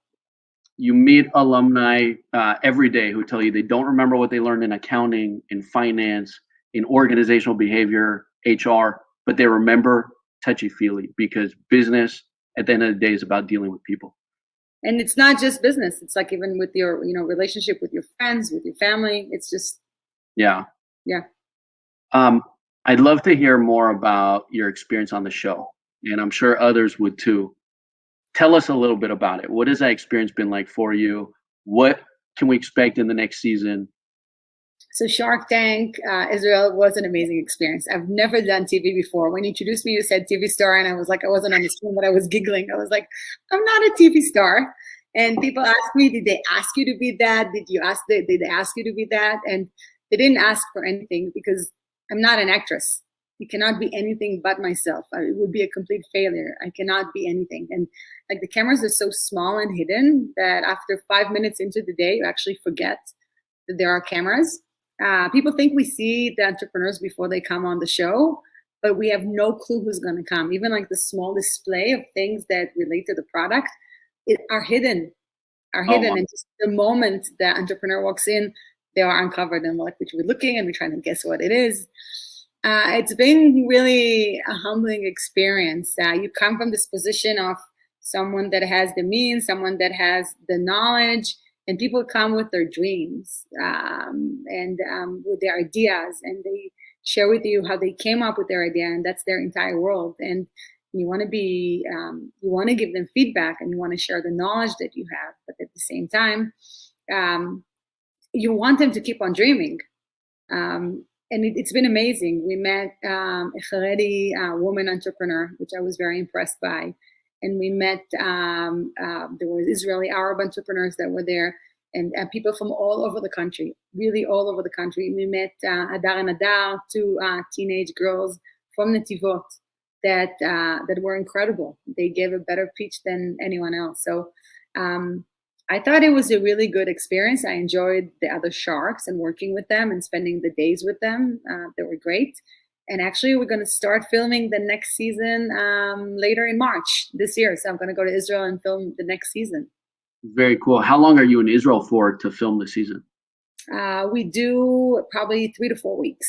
You meet alumni every day who tell you they don't remember what they learned in accounting, in finance, in organizational behavior, HR, but they remember touchy-feely, because business at the end of the day is about dealing with people. And it's not just business. It's like even with your, relationship with your friends, with your family. It's just. Yeah. Yeah. I'd love to hear more about your experience on the show, and I'm sure others would too. Tell us a little bit about it. What has that experience been like for you? What can we expect in the next season? So Shark Tank, Israel was an amazing experience. I've never done TV before. When you introduced me, you said TV star, and I was like, I wasn't on the screen, but I was giggling. I was like, I'm not a TV star. And people asked me, did they ask you to be that? Did they ask you to be that? And they didn't ask for anything, because I'm not an actress. I cannot be anything but myself. It would be a complete failure. I cannot be anything. And like the cameras are so small and hidden that after 5 minutes into the day, you actually forget that there are cameras. People think we see the entrepreneurs before they come on the show, but we have no clue who's going to come. Even like the small display of things that relate to the product are hidden. And just the moment the entrepreneur walks in, they are uncovered, and like we're looking and we're trying to guess what it is. It's been really a humbling experience. You come from this position of someone that has the means, someone that has the knowledge, and people come with their dreams and with their ideas, and they share with you how they came up with their idea, and that's their entire world. And you want to give them feedback, and you want to share the knowledge that you have, but at the same time, you want them to keep on dreaming. And it's been amazing. We met a Haredi woman entrepreneur, which I was very impressed by. And we met, there were Israeli Arab entrepreneurs that were there, and people from all over the country, really all over the country. We met Adar and Adar, two teenage girls from Netivot that were incredible. They gave a better pitch than anyone else. So I thought it was a really good experience. I enjoyed the other sharks and working with them and spending the days with them. They were great. And actually, we're going to start filming the next season later in March this year. So I'm going to go to Israel and film the next season. Very cool. How long are you in Israel for to film the season? We do probably 3 to 4 weeks.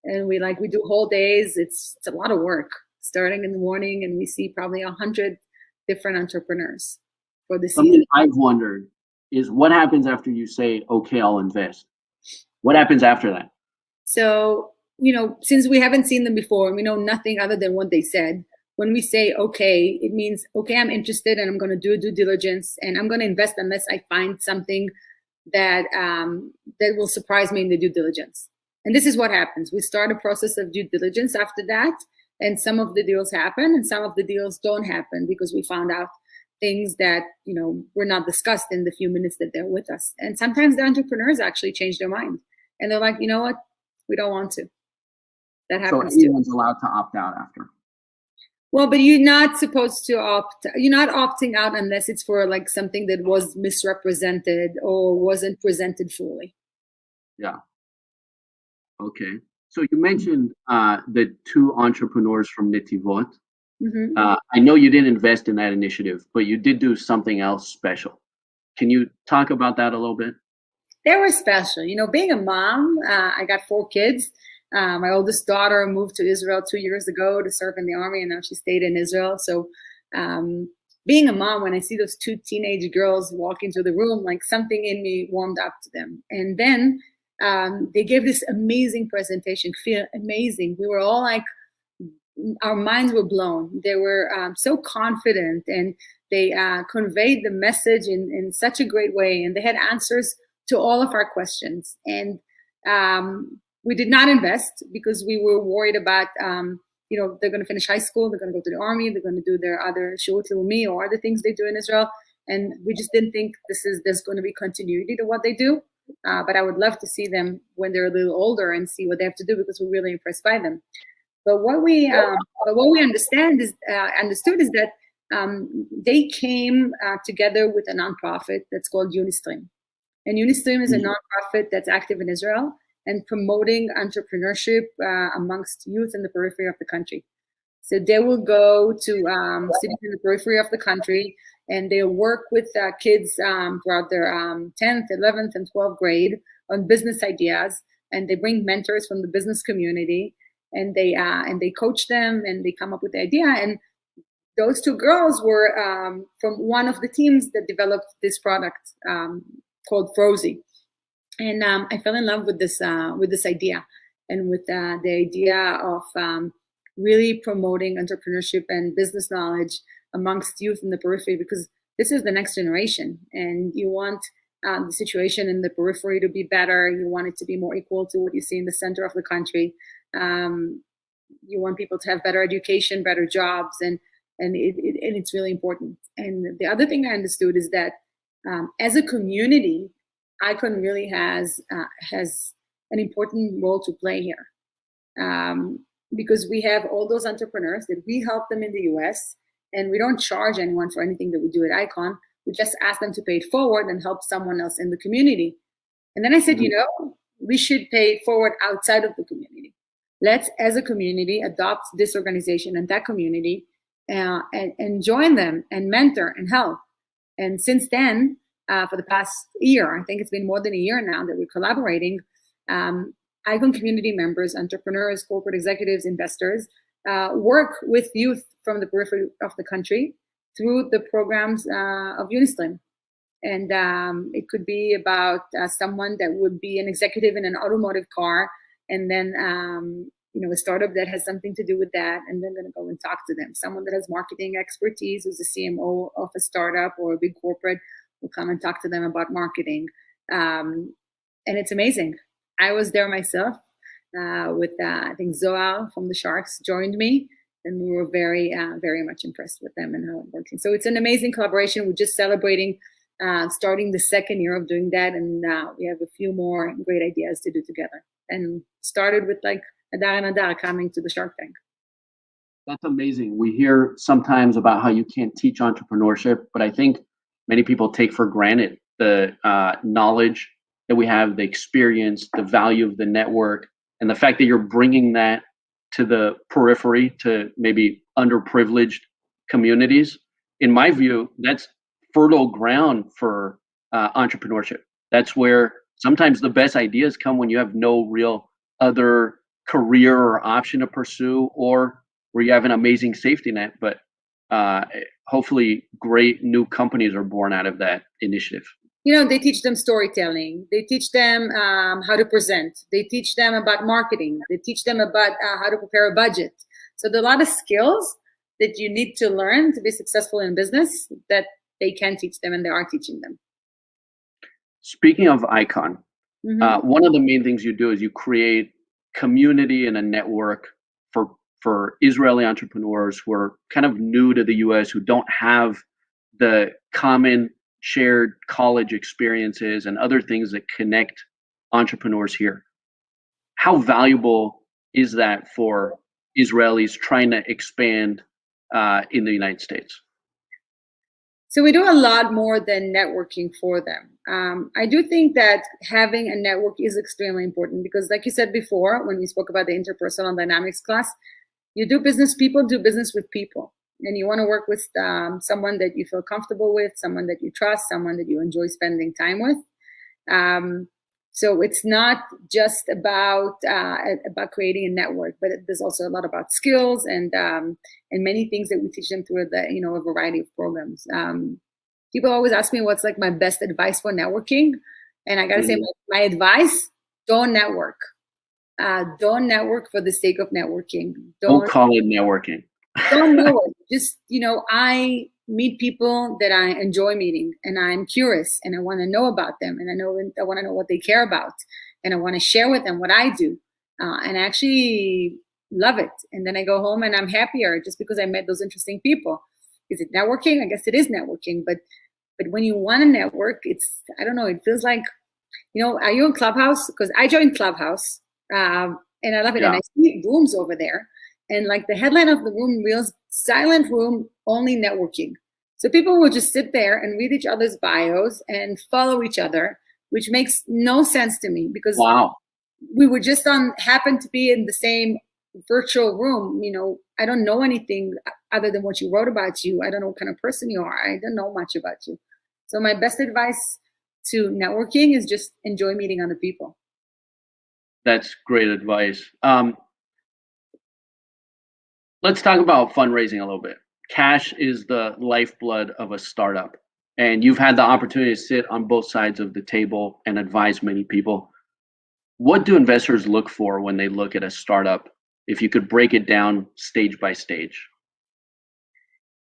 And we do whole days. It's a lot of work, starting in the morning, and we see probably 100 different entrepreneurs for the season. Something I've wondered is what happens after you say, okay, I'll invest? What happens after that? So, since we haven't seen them before and we know nothing other than what they said, when we say, okay, it means, okay, I'm interested and I'm going to do due diligence and I'm going to invest unless I find something that that will surprise me in the due diligence. And this is what happens. We start a process of due diligence after that, and some of the deals happen and some of the deals don't happen because we found out things that, were not discussed in the few minutes that they're with us. And sometimes the entrepreneurs actually change their mind and they're like, you know what, we don't want to. That happens so anyone's allowed to opt out after. Well, but you're not supposed to opt. You're not opting out unless it's for something that was misrepresented or wasn't presented fully. Yeah. Okay. So you mentioned the 2 entrepreneurs from Netivot. Mm-hmm. I know you didn't invest in that initiative, but you did do something else special. Can you talk about that a little bit? They were special. Being a mom, I got 4 kids. My oldest daughter moved to Israel 2 years ago to serve in the army, and now she stayed in Israel. So being a mom, when I see those 2 teenage girls walk into the room, something in me warmed up to them. And then they gave this amazing presentation, amazing. We were all our minds were blown. They were so confident, and they conveyed the message in such a great way, and they had answers to all of our questions. And we did not invest because we were worried about, they're going to finish high school, they're going to go to the army, they're going to do their other shirut leumi or other things they do in Israel. And we just didn't think there's going to be continuity to what they do. But I would love to see them when they're a little older and see what they have to do, because we're really impressed by them. But what we understood is that they came together with a nonprofit that's called Unistream. And Unistream is a nonprofit that's active in Israel and promoting entrepreneurship amongst youth in the periphery of the country. So they will go to cities in the periphery of the country, and they'll work with kids throughout their 10th, 11th, and 12th grade on business ideas. And they bring mentors from the business community, and they coach them, and they come up with the idea. And those two girls were from one of the teams that developed this product called Frozy. And I fell in love with this idea, and with the idea of really promoting entrepreneurship and business knowledge amongst youth in the periphery, because this is the next generation, and you want the situation in the periphery to be better. You want it to be more equal to what you see in the center of the country. You want people to have better education, better jobs, and it's really important. And the other thing I understood is that as a community, ICON really has an important role to play here, because we have all those entrepreneurs that we help them in the US, and we don't charge anyone for anything that we do at ICON. We just ask them to pay it forward and help someone else in the community. And then I said, we should pay it forward outside of the community. Let's, as a community, adopt this organization and that community and join them and mentor and help. And since then, for the past year, I think it's been more than a year now that we're collaborating, ICON community members, entrepreneurs, corporate executives, investors, work with youth from the periphery of the country through the programs of Unistream. And it could be about someone that would be an executive in an automotive car, and then a startup that has something to do with that, and then going to go and talk to them. Someone that has marketing expertise, who's a CMO of a startup or a big corporate, will come and talk to them about marketing. And it's amazing. I was there myself with, I think Zohar from the Sharks joined me, and we were very, very much impressed with them and how it works. So it's an amazing collaboration. We're just celebrating starting the second year of doing that, and we have a few more great ideas to do together. And started with like Adar and Adar coming to the Shark Tank. That's amazing. We hear sometimes about how you can't teach entrepreneurship, but I think many people take for granted the knowledge that we have, the experience, the value of the network, and the fact that you're bringing that to the periphery, to maybe underprivileged communities. In my view, that's fertile ground for entrepreneurship. That's where sometimes the best ideas come, when you have no real other career or option to pursue, or where you have an amazing safety net. But hopefully great new companies are born out of that initiative. They teach them storytelling. They teach them how to present. They teach them about marketing. They teach them about how to prepare a budget. So there are a lot of skills that you need to learn to be successful in business that they can teach them, and they are teaching them. Speaking of ICON, one of the main things you do is you create community and a network for Israeli entrepreneurs who are kind of new to the US, who don't have the common shared college experiences and other things that connect entrepreneurs here. How valuable is that for Israelis trying to expand in the United States? So we do a lot more than networking for them. I do think that having a network is extremely important, because like you said before, when we spoke about the interpersonal dynamics class, people do business with people. And you want to work with someone that you feel comfortable with, someone that you trust, someone that you enjoy spending time with. So it's not just about creating a network, but there's also a lot about skills and many things that we teach them through a variety of programs. People always ask me what's like my best advice for networking, and I gotta say my advice: don't network. Don't network for the sake of networking. Don't call it networking. Don't network. Just, I meet people that I enjoy meeting, and I'm curious, and I want to know about them, and I want to know what they care about, and I want to share with them what I do, and I actually love it. And then I go home and I'm happier just because I met those interesting people. Is it networking? I guess it is networking, but when you want to network, I don't know, it feels like, are you in Clubhouse? Because I joined Clubhouse, and I love it. Yeah. And I see rooms over there, and like the headline of the room reels, silent room, only networking. So people will just sit there and read each other's bios and follow each other, which makes no sense to me, because wow, we were just happened to be in the same virtual room. I don't know anything other than what you wrote about you. I don't know what kind of person you are. I don't know much about you. So my best advice to networking is just enjoy meeting other people. That's great advice. Let's talk about fundraising a little bit. Cash is the lifeblood of a startup, and you've had the opportunity to sit on both sides of the table and advise many people. What do investors look for when they look at a startup, if you could break it down stage by stage?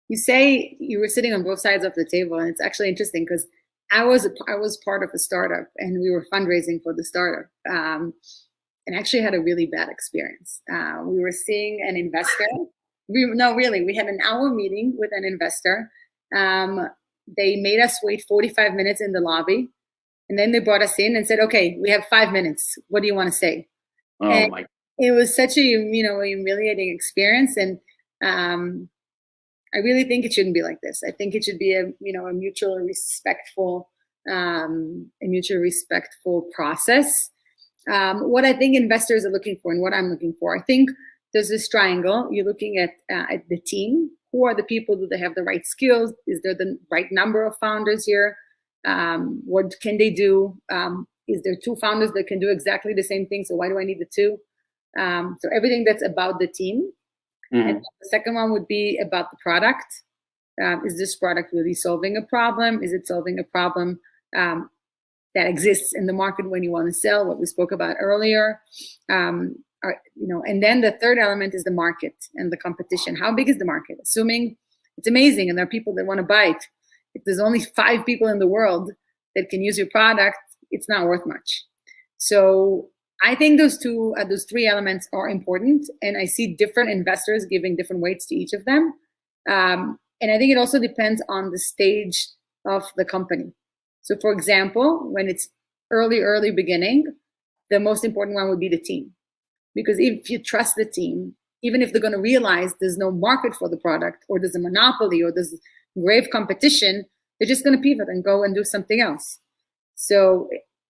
You say you were sitting on both sides of the table, and it's actually interesting because I was part of a startup, and we were fundraising for the startup, and actually had a really bad experience. We were seeing an investor. We had an hour meeting with an investor. They made us wait 45 minutes in the lobby, and then they brought us in and said, "Okay, we have 5 minutes. What do you want to say?" Oh my! It was such a humiliating experience, and I really think it shouldn't be like this. I think it should be a mutually respectful process. What I think investors are looking for and what I'm looking for, I think there's this triangle. You're looking at the team. Who are the people? Do they have the right skills? Is there the right number of founders here? What can they do? Is there two founders that can do exactly the same thing? So why do I need the two? So everything that's about the team. Mm-hmm. And the second one would be about the product. Is this product really solving a problem? Is it solving a problem that exists in the market when you want to sell, what we spoke about earlier? And then the third element is the market and the competition. How big is the market? Assuming it's amazing and there are people that want to buy it. If there's only 5 people in the world that can use your product, it's not worth much. So I think those three elements are important, and I see different investors giving different weights to each of them. And I think it also depends on the stage of the company. So for example, when it's early beginning, the most important one would be the team. Because if you trust the team, even if they're going to realize there's no market for the product, or there's a monopoly, or there's grave competition, they're just going to pivot and go and do something else. So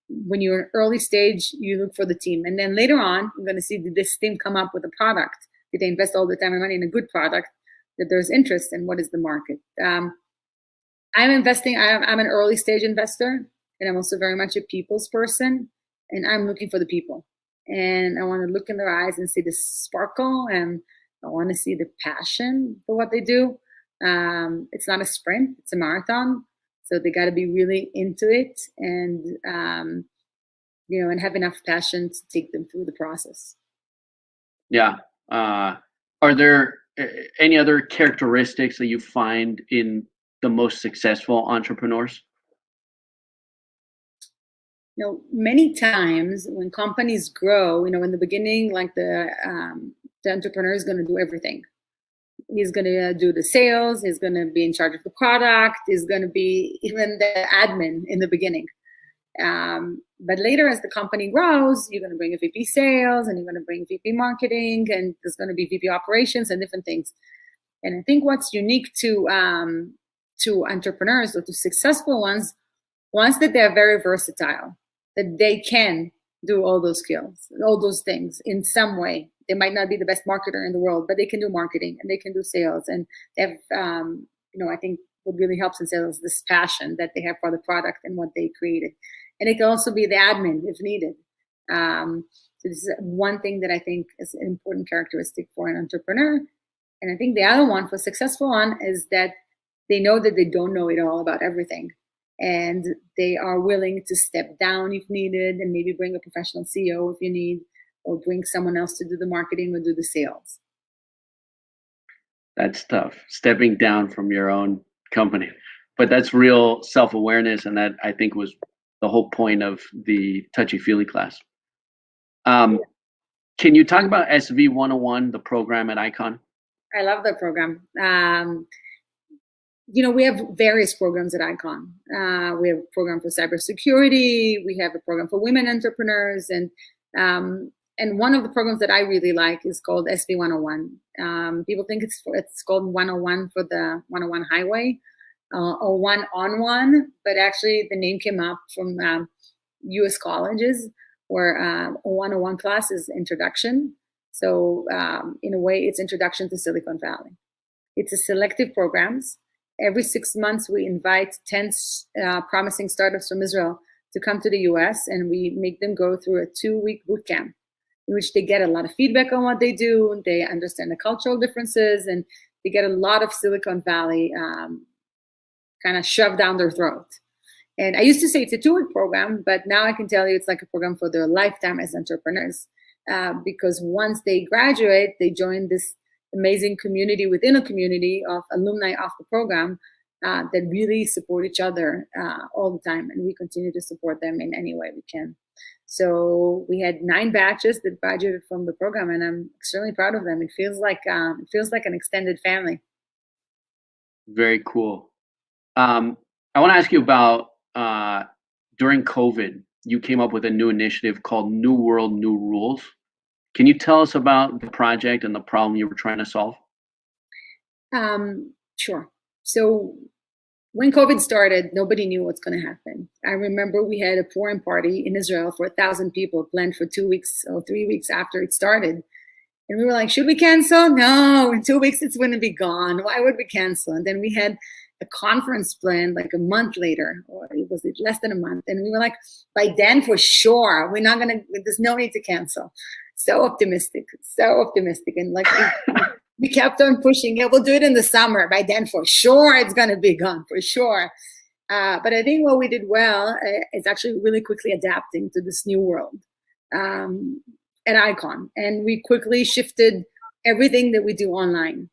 when you're in early stage, you look for the team. And then later on, you're going to see, did this team come up with a product? Did they invest all the time and money in a good product that there's interest in? What is the market? I'm an early stage investor, and I'm also very much a people's person, and I'm looking for the people. And I want to look in their eyes and see the sparkle, and I want to see the passion for what they do. It's not a sprint, it's a marathon. So they got to be really into it, and and have enough passion to take them through the process. Yeah. Are there any other characteristics that you find in the most successful entrepreneurs? Many times when companies grow, in the beginning, like the entrepreneur is going to do everything. He's going to do the sales. He's going to be in charge of the product. He's going to be even the admin in the beginning. But later, as the company grows, you're going to bring a VP sales, and you're going to bring VP marketing, and there's going to be VP operations and different things. And I think what's unique to entrepreneurs, or to successful ones that they're very versatile, that they can do all those skills, all those things in some way. They might not be the best marketer in the world, but they can do marketing and they can do sales. And they have, I think what really helps in sales is this passion that they have for the product and what they created. And it can also be the admin if needed. So this is one thing that I think is an important characteristic for an entrepreneur. And I think the other one for a successful one is that they know that they don't know it all about everything. And they are willing to step down if needed, and maybe bring a professional CEO if you need. or bring someone else to do the marketing or do the sales. That's tough, stepping down from your own company. But that's real self-awareness, and that I think was the whole point of the touchy-feely class. Can you talk about SV 101, the program at Icon? I love that program. We have various programs at Icon. We have a program for cybersecurity. We have a program for women entrepreneurs, and one of the programs that I really like is called SV 101. People think it's called 101 for the 101 highway, or 1-on-1, but actually the name came up from U.S. colleges, where a 101 class is introduction. So in a way, it's introduction to Silicon Valley. It's a selective programs. Every 6 months, we invite 10 promising startups from Israel to come to the US, and we make them go through a 2-week boot camp in which they get a lot of feedback on what they do, they understand the cultural differences, and they get a lot of Silicon Valley kind of shoved down their throat. And I used to say it's a 2-week program, but now I can tell you it's like a program for their lifetime as entrepreneurs. Because once they graduate, they join this amazing community within a community of alumni of the program that really support each other all the time. And we continue to support them in any way we can. So we had 9 batches that graduated from the program, and I'm extremely proud of them. It feels like an extended family. Very cool. I want to ask you about during COVID, you came up with a new initiative called New World, New Rules. Can you tell us about the project and the problem you were trying to solve? Sure. So when COVID started, nobody knew what's going to happen. I remember we had a Purim party in Israel for 1,000 people planned for 2 weeks or 3 weeks after it started. And we were like, should we cancel? No, in 2 weeks it's going to be gone. Why would we cancel? And then we had a conference planned like a month later, or it was less than a month. And we were like, by then for sure, there's no need to cancel. So optimistic. And like we kept on pushing. Yeah, we'll do it in the summer. By then for sure, it's going to be gone for sure. But I think what we did well is actually really quickly adapting to this new world at Icon. And we quickly shifted everything that we do online.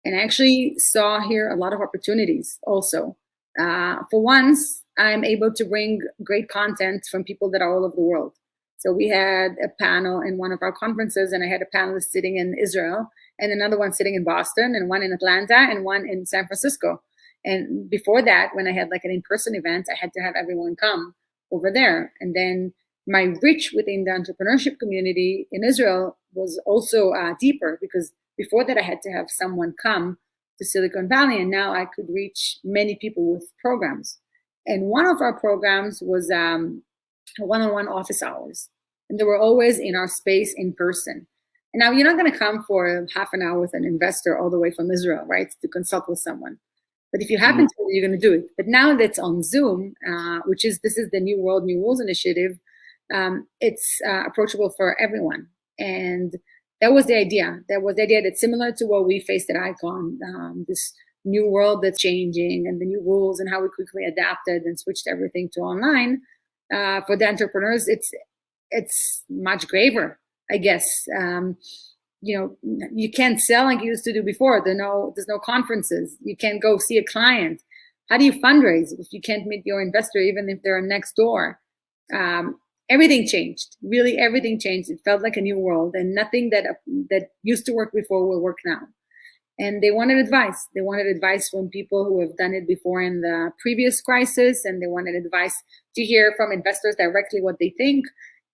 And I actually saw here a lot of opportunities also. For once, I'm able to bring great content from people that are all over the world. So we had a panel in one of our conferences, and I had a panelist sitting in Israel, and another one sitting in Boston, and one in Atlanta, and one in San Francisco. And before that, when I had like an in-person event, I had to have everyone come over there. And then my reach within the entrepreneurship community in Israel was also deeper, because before that I had to have someone come to Silicon Valley, and now I could reach many people with programs. And one of our programs was one-on-one office hours, and they were always in our space in person. And now you're not going to come for half an hour with an investor all the way from Israel, right, to consult with someone. But if you happen to, you're going to do it. But now that's on Zoom, this is the New World, New Rules initiative. It's approachable for everyone. And that was the idea. That's similar to what we faced at Icon, this new world that's changing and the new rules and how we quickly adapted and switched everything to online. For the entrepreneurs, it's much graver, I guess. You can't sell like you used to do before. There's no conferences. You can't go see a client. How do you fundraise if you can't meet your investor, even if they're next door? Everything changed. Really, everything changed. It felt like a new world, and nothing that used to work before will work now. And they wanted advice. They wanted advice from people who have done it before in the previous crisis, and they wanted advice to hear from investors directly what they think.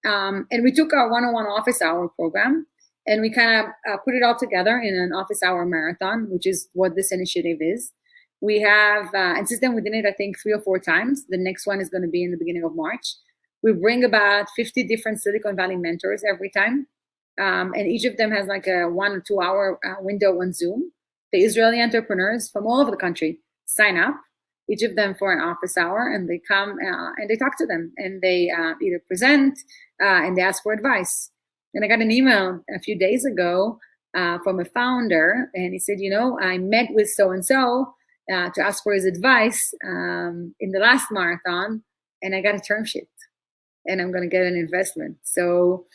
And we took our one-on-one office hour program, and we kind of put it all together in an office hour marathon, which is what this initiative is. We have, and since then we did it, I think 3 or 4 times. The next one is going to be in the beginning of March. We bring about 50 different Silicon Valley mentors every time. And each of them has like a 1 or 2 hour window on Zoom. The Israeli entrepreneurs from all over the country sign up, each of them for an office hour, and they come and they talk to them, and they either present and they ask for advice. And I got an email a few days ago from a founder, and he said, I met with so-and-so to ask for his advice in the last marathon, and I got a term sheet, and I'm going to get an investment. So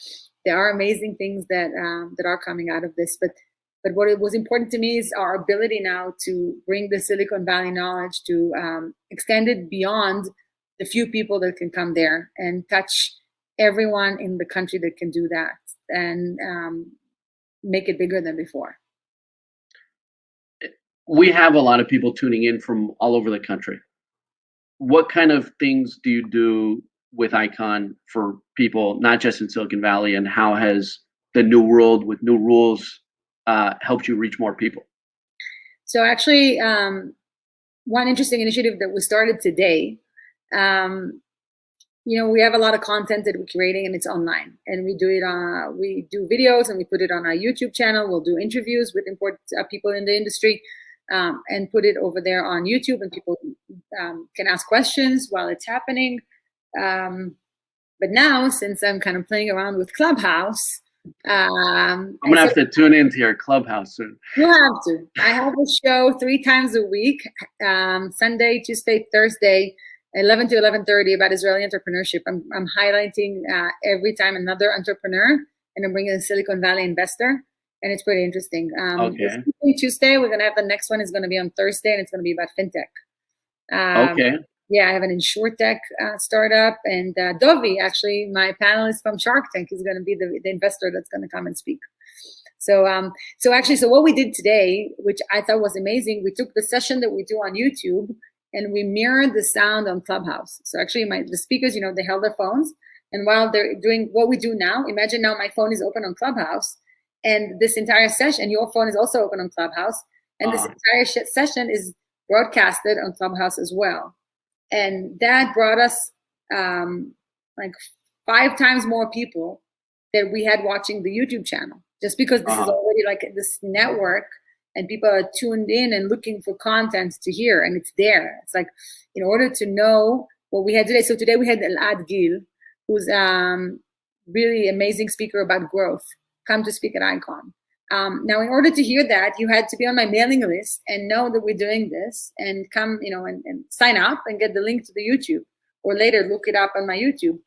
there are amazing things that that are coming out of this. But what it was important to me is our ability now to bring the Silicon Valley knowledge to extend it beyond the few people that can come there and touch everyone in the country that can do that, and make it bigger than before. We have a lot of people tuning in from all over the country. What kind of things do you do with Icon for people, not just in Silicon Valley, and how has the new world with new rules helped you reach more people? So actually, one interesting initiative that we started today, we have a lot of content that we're creating, and it's online, and we do it we do videos and we put it on our YouTube channel. We'll do interviews with important people in the industry, and put it over there on YouTube, and people can ask questions while it's happening. But now, since I'm kind of playing around with Clubhouse, I'm gonna have to tune into your Clubhouse soon. You have to. I have a show 3 times a week, Sunday, Tuesday, Thursday, 11 to 11:30, about Israeli entrepreneurship. I'm highlighting every time another entrepreneur, and I'm bringing a Silicon Valley investor, and it's pretty interesting. Okay. Tuesday, we're gonna have the next one is gonna be on Thursday, and it's gonna be about fintech. Okay. Yeah, I have an insurtech startup, and Dovi, actually, my panelist from Shark Tank, is going to be the investor that's going to come and speak. So what we did today, which I thought was amazing, we took the session that we do on YouTube and we mirrored the sound on Clubhouse. So actually, the speakers, they held their phones, and while they're doing what we do now, imagine now my phone is open on Clubhouse, and this entire session, your phone is also open on Clubhouse, and this entire session is broadcasted on Clubhouse as well. And that brought us like 5 times more people that we had watching the YouTube channel, just because this is already like this network, and people are tuned in and looking for content to hear, and it's there. It's like, in order to know what we had today. So today we had Elad Gil, who's really amazing speaker about growth, come to speak at Icon. Now, in order to hear that, you had to be on my mailing list and know that we're doing this, and come, and sign up and get the link to the YouTube, or later look it up on my YouTube.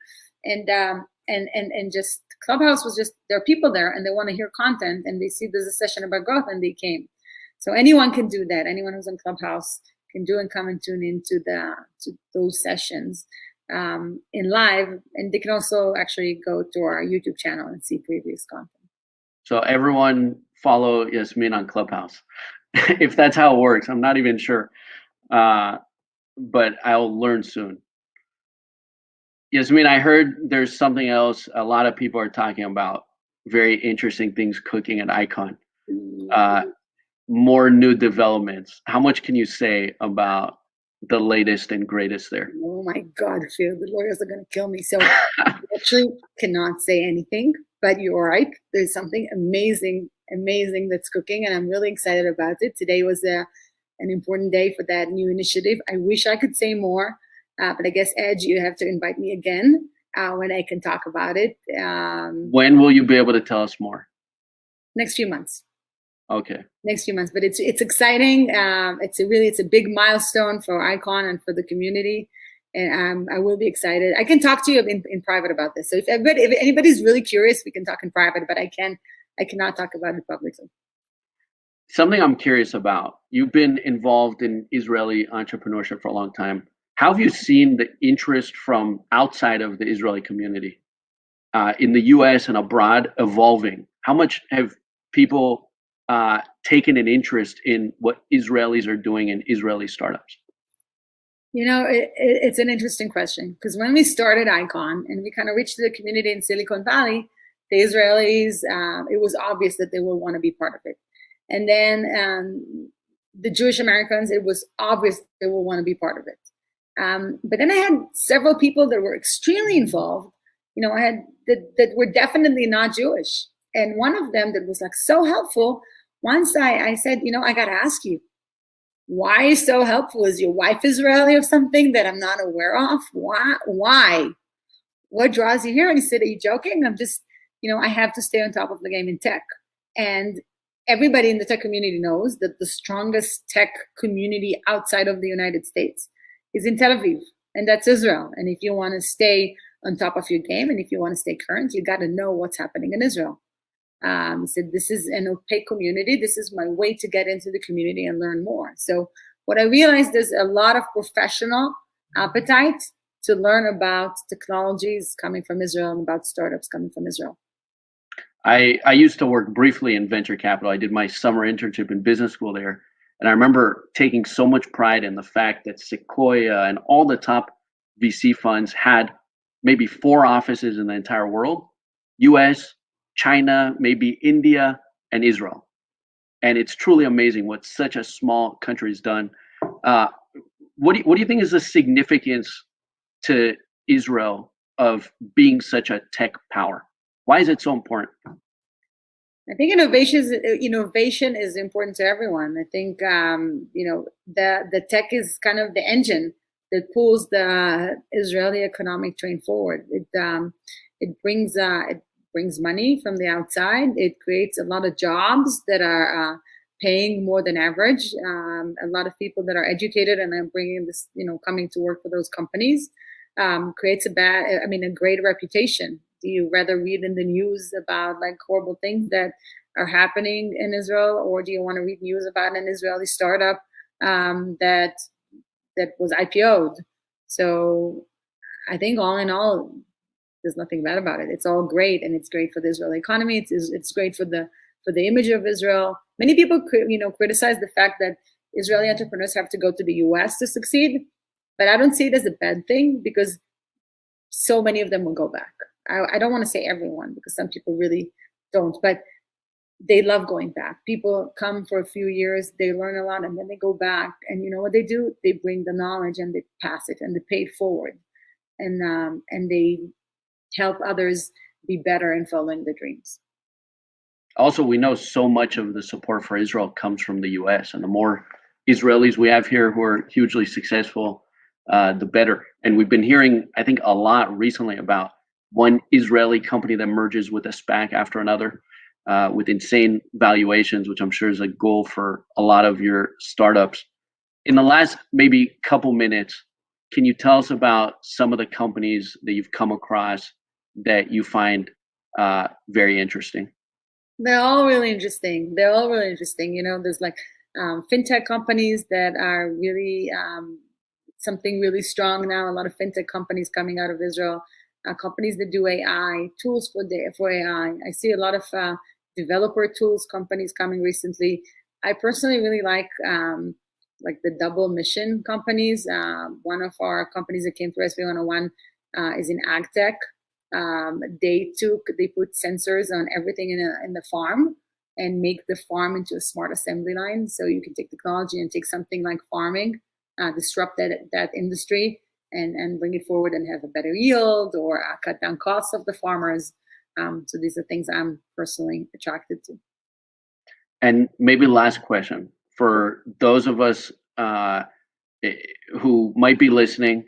And just Clubhouse was just, there are people there and they want to hear content, and they see there's a session about growth, and they came. So anyone can do that. Anyone who's on Clubhouse can do and come and tune into to those sessions in live, and they can also actually go to our YouTube channel and see previous content. So everyone follow Yasmin on Clubhouse. If that's how it works, I'm not even sure, but I'll learn soon. Yasmin, I heard there's something else a lot of people are talking about, very interesting things cooking at Icon, more new developments. How much can you say about the latest and greatest there? Oh my God, Phil, the lawyers are going to kill me. So I actually cannot say anything. But you're right. There's something amazing that's cooking, and I'm really excited about it. Today was an important day for that new initiative. I wish I could say more, but I guess, Edge, you have to invite me again when I can talk about it. When will you be able to tell us more? Next few months. Okay. Next few months, but it's exciting. It's a big milestone for Icon and for the community. And I will be excited. I can talk to you in private about this. So if anybody's really curious, we can talk in private, but I cannot talk about it publicly. Something I'm curious about, you've been involved in Israeli entrepreneurship for a long time. How have you seen the interest from outside of the Israeli community in the US and abroad evolving? How much have people taken an interest in what Israelis are doing in Israeli startups? It's an interesting question, because when we started Icon and we kind of reached the community in Silicon Valley, the Israelis, it was obvious that they will want to be part of it. And then the Jewish Americans, it was obvious they will want to be part of it. But then I had several people that were extremely involved, I had that were definitely not Jewish. And one of them that was like so helpful, once I said, I got to ask you, why is so helpful? Is your wife Israeli or something that I'm not aware of? Why? What draws you here? And he said, are you joking? I'm just, I have to stay on top of the game in tech. And everybody in the tech community knows that the strongest tech community outside of the United States is in Tel Aviv, and that's Israel. And if you want to stay on top of your game, and if you want to stay current, you got to know what's happening in Israel. He said, this is an opaque community. This is my way to get into the community and learn more. So what I realized, there's a lot of professional appetite to learn about technologies coming from Israel and about startups coming from Israel. I used to work briefly in venture capital. I did my summer internship in business school there. And I remember taking so much pride in the fact that Sequoia and all the top VC funds had maybe 4 offices in the entire world: US, China, maybe India, and Israel. And it's truly amazing what such a small country has done. What do you think is the significance to Israel of being such a tech power? Why is it so important? I think innovation is important to everyone. I think the tech is kind of the engine that pulls the Israeli economic train forward. It brings money from the outside. It creates a lot of jobs that are paying more than average. A lot of people that are educated and are bringing this, coming to work for those companies, creates a great reputation. Do you rather read in the news about like horrible things that are happening in Israel, or do you want to read news about an Israeli startup that was IPO'd? So I think all in all, there's nothing bad about it. It's all great, and it's great for the Israeli economy. It's great for the image of Israel. Many people criticize the fact that Israeli entrepreneurs have to go to the US to succeed, but I don't see it as a bad thing, because so many of them will go back. I don't want to say everyone, because some people really don't, but they love going back. People come for a few years, they learn a lot, and then they go back. And you know what they do? They bring the knowledge and they pass it and they pay it forward, and they help others be better in following their dreams. Also, we know so much of the support for Israel comes from the US, and the more Israelis we have here who are hugely successful, the better. And we've been hearing, I think, a lot recently about one Israeli company that merges with a SPAC after another with insane valuations, which I'm sure is a goal for a lot of your startups. In the last maybe couple minutes, can you tell us about some of the companies that you've come across that you find very interesting? They're all really interesting. There's like fintech companies that are really something really strong now. A lot of fintech companies coming out of Israel. Companies that do AI, tools for AI. I see a lot of developer tools companies coming recently. I personally really like the double mission companies. One of our companies that came through SV101 is in ag tech. They put sensors on everything in the farm and make the farm into a smart assembly line. So you can take technology and take something like farming, disrupt that industry, and bring it forward and have a better yield or cut down costs of the farmers. So these are things I'm personally attracted to. And maybe last question for those of us who might be listening,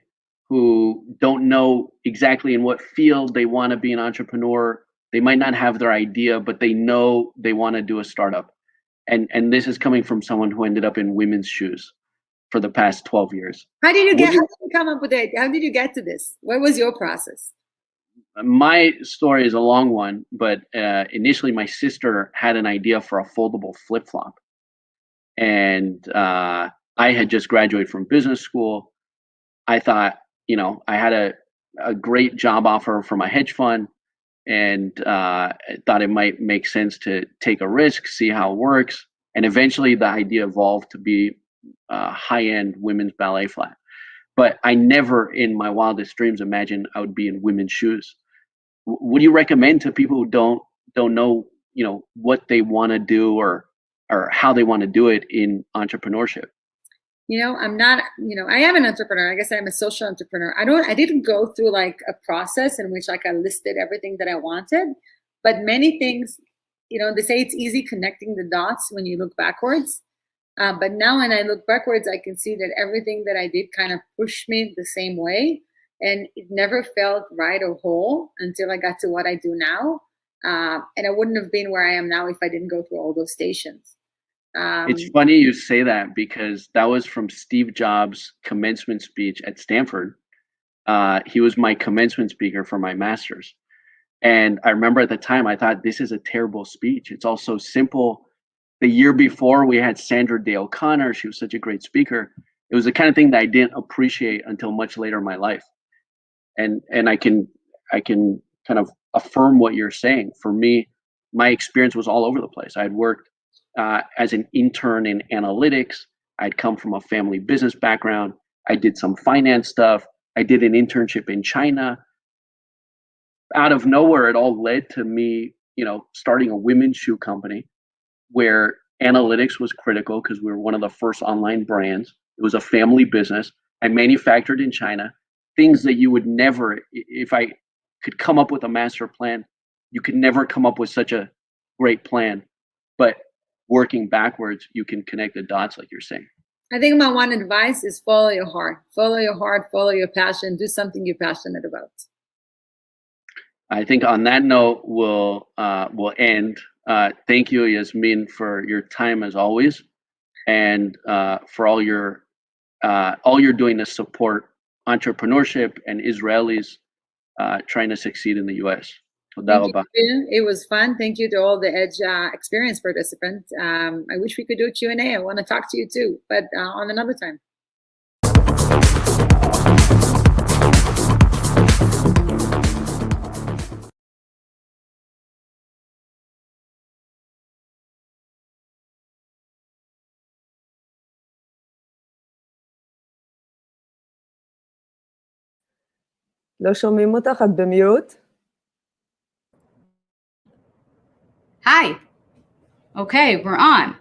who don't know exactly in what field they want to be an entrepreneur. They might not have their idea, but they know they want to do a startup. And this is coming from someone who ended up in women's shoes for the past 12 years. How did you come up with it? How did you get to this? What was your process? My story is a long one, but initially my sister had an idea for a foldable flip-flop. And I had just graduated from business school. I thought, I had a great job offer from a hedge fund, and I thought it might make sense to take a risk, see how it works. And eventually the idea evolved to be a high-end women's ballet flat. But I never in my wildest dreams imagined I would be in women's shoes. What do you recommend to people who don't know, what they want to do or how they want to do it in entrepreneurship? I'm not, I am an entrepreneur. I guess I'm a social entrepreneur. I didn't go through like a process in which like I listed everything that I wanted, but many things, they say it's easy connecting the dots when you look backwards. But now when I look backwards, I can see that everything that I did kind of pushed me the same way. And it never felt right or whole until I got to what I do now. And I wouldn't have been where I am now if I didn't go through all those stations. It's funny you say that, because that was from Steve Jobs' commencement speech at Stanford. He was my commencement speaker for my master's. And I remember at the time, I thought, this is a terrible speech. It's all so simple. The year before, we had Sandra Day O'Connor. She was such a great speaker. It was the kind of thing that I didn't appreciate until much later in my life. And I can kind of affirm what you're saying. For me, my experience was all over the place. I had worked as an intern in analytics. I'd come from a family business background. I did some finance stuff. I did an internship in China. Out of nowhere, it all led to me, starting a women's shoe company where analytics was critical because we were one of the first online brands. It was a family business. I manufactured in China, things that you would never, if I could come up with a master plan, you could never come up with such a great plan. But working backwards, you can connect the dots like you're saying. I think my one advice is follow your heart. Follow your heart, follow your passion, do something you're passionate about. I think on that note, we'll end. Thank you, Yasmin, for your time as always, and for all you're doing to support entrepreneurship and Israelis trying to succeed in the U.S. It was fun. Thank you to all the Edge experience participants. I wish we could do a Q&A. I want to talk to you too, but on another time. לא שומעים אותך, את במיוט? Hi. Okay, we're on.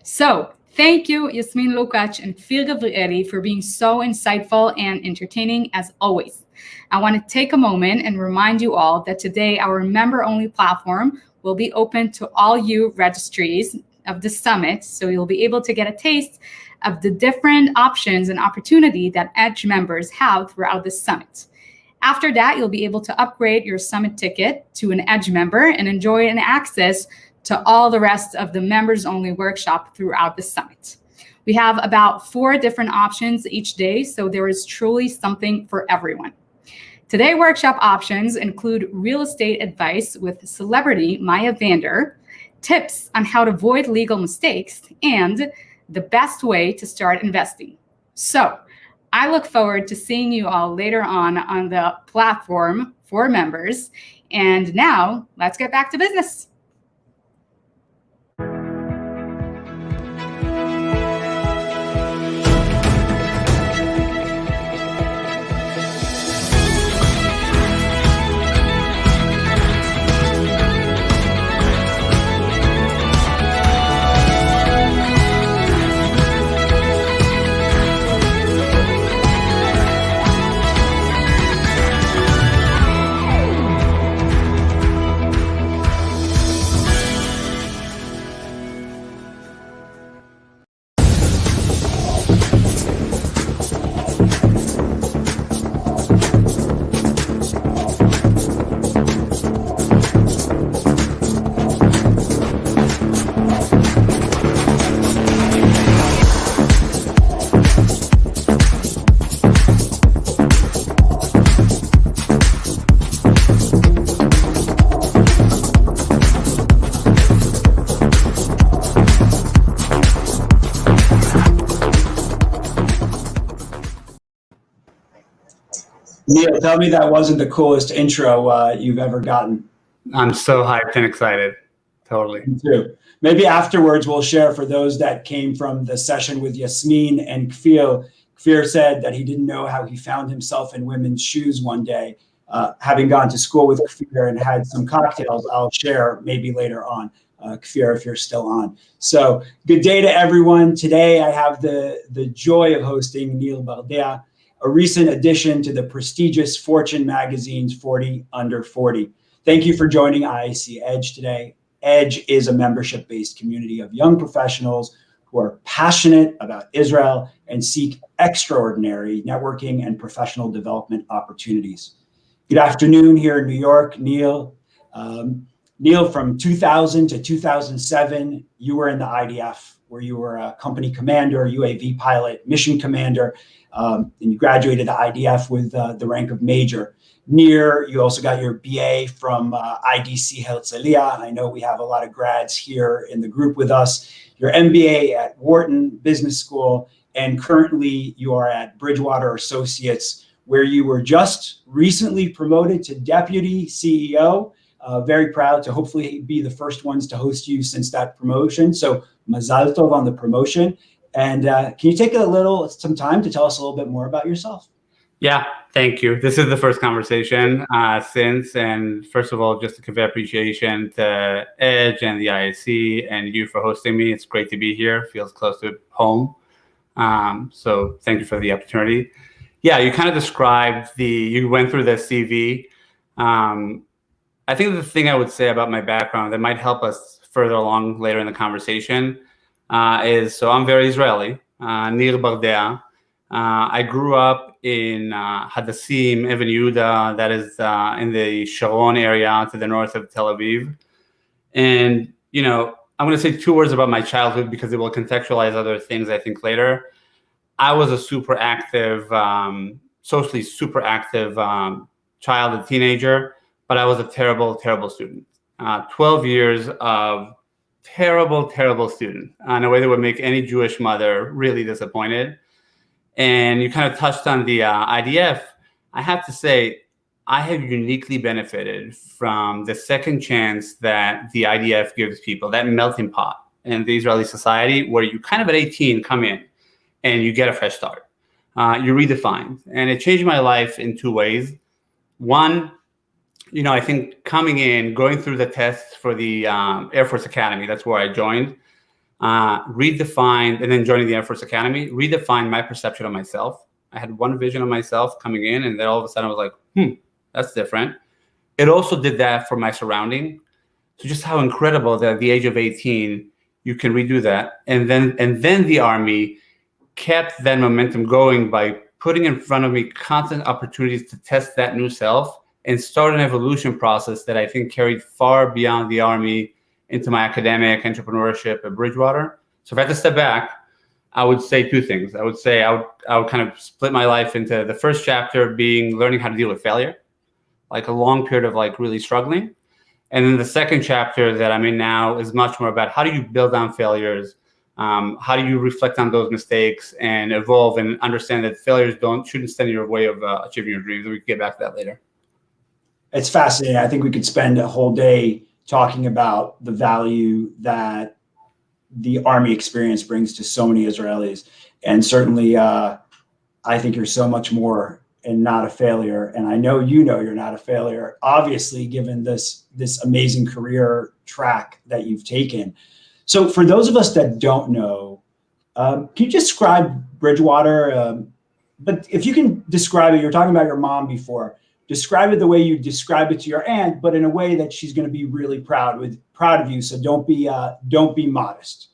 So, thank you, Yasmin Lukatz and Kfir Gavrieli, for being so insightful and entertaining as always. I want to take a moment and remind you all that today our member-only platform will be open to all you registries of the summit, so you'll be able to get a taste of the different options and opportunity that Edge members have throughout the summit. After that, you'll be able to upgrade your summit ticket to an Edge member and enjoy an access to all the rest of the members-only workshop throughout the summit. We have about 4 different options each day, so there is truly something for everyone. Today, workshop options include real estate advice with celebrity Maya Vander, tips on how to avoid legal mistakes, and the best way to start investing. So, I look forward to seeing you all later on the platform for members. And now, let's get back to business. Neil, tell me that wasn't the coolest intro you've ever gotten. I'm so hyped and excited. Totally. Me too. Maybe afterwards we'll share for those that came from the session with Yasmin and Kfir. Kfir said that he didn't know how he found himself in women's shoes one day. Having gone to school with Kfir and had some cocktails, I'll share maybe later on. Kfir, if you're still on. So good day to everyone. Today I have the joy of hosting Neil Baldera, a recent addition to the prestigious Fortune magazine's 40 Under 40. Thank you for joining IIC Edge today. Edge is a membership-based community of young professionals who are passionate about Israel and seek extraordinary networking and professional development opportunities. Good afternoon here in New York, Neil. Neil, from 2000 to 2007, you were in the IDF. where you were a company commander, UAV pilot, mission commander, and you graduated the IDF with the rank of major. Near, you also got your BA from IDC Herzliya. I know we have a lot of grads here in the group with us. Your MBA at Wharton Business School, and currently you are at Bridgewater Associates, where you were just recently promoted to deputy CEO. Very proud to hopefully be the first ones to host you since that promotion. So Mazal Tov on the promotion. And can you take some time to tell us a little bit more about yourself? Yeah, thank you. This is the first conversation since, and first of all, just to convey appreciation to Edge and the ISC and you for hosting me. It's great to be here. Feels close to home. So thank you for the opportunity. Yeah, you kind of described you went through the CV. I think the thing I would say about my background that might help us further along later in the conversation is, so I'm very Israeli, Neil Baldera. I grew up in Hadassim, Even Yehuda, that is in the Sharon area to the north of Tel Aviv. And, I'm going to say 2 words about my childhood because it will contextualize other things, I think, later. I was a super active, socially super active child and teenager, but I was a terrible, terrible student. 12 years of terrible, terrible student in a way that would make any Jewish mother really disappointed. And you kind of touched on the IDF. I have to say, I have uniquely benefited from the second chance that the IDF gives people, that melting pot in the Israeli society, where you kind of at 18 come in and you get a fresh start. You're redefined. And it changed my life in 2 ways. One, I think coming in, going through the tests for the Air Force Academy, that's where I joined, redefined, and then joining the Air Force Academy, redefined my perception of myself. I had one vision of myself coming in, and then all of a sudden I was like, that's different. It also did that for my surrounding. So just how incredible that at the age of 18, you can redo that. And then the Army kept that momentum going by putting in front of me constant opportunities to test that new self and start an evolution process that I think carried far beyond the Army into my academic entrepreneurship at Bridgewater. So if I had to step back, I would say 2 things. I would say I would kind of split my life into the first chapter being learning how to deal with failure, like a long period of like really struggling. And then the second chapter that I'm in now is much more about how do you build on failures? How do you reflect on those mistakes and evolve and understand that failures shouldn't stand in your way of achieving your dreams? We can get back to that later. It's fascinating. I think we could spend a whole day talking about the value that the Army experience brings to so many Israelis. And certainly, I think you're so much more and not a failure. And I know you're not a failure, obviously, given this amazing career track that you've taken. So for those of us that don't know, can you describe Bridgewater? But if you can describe it, you were talking about your mom before. Describe it the way you described it to your aunt, but in a way that she's going to be really proud of you. So don't be modest.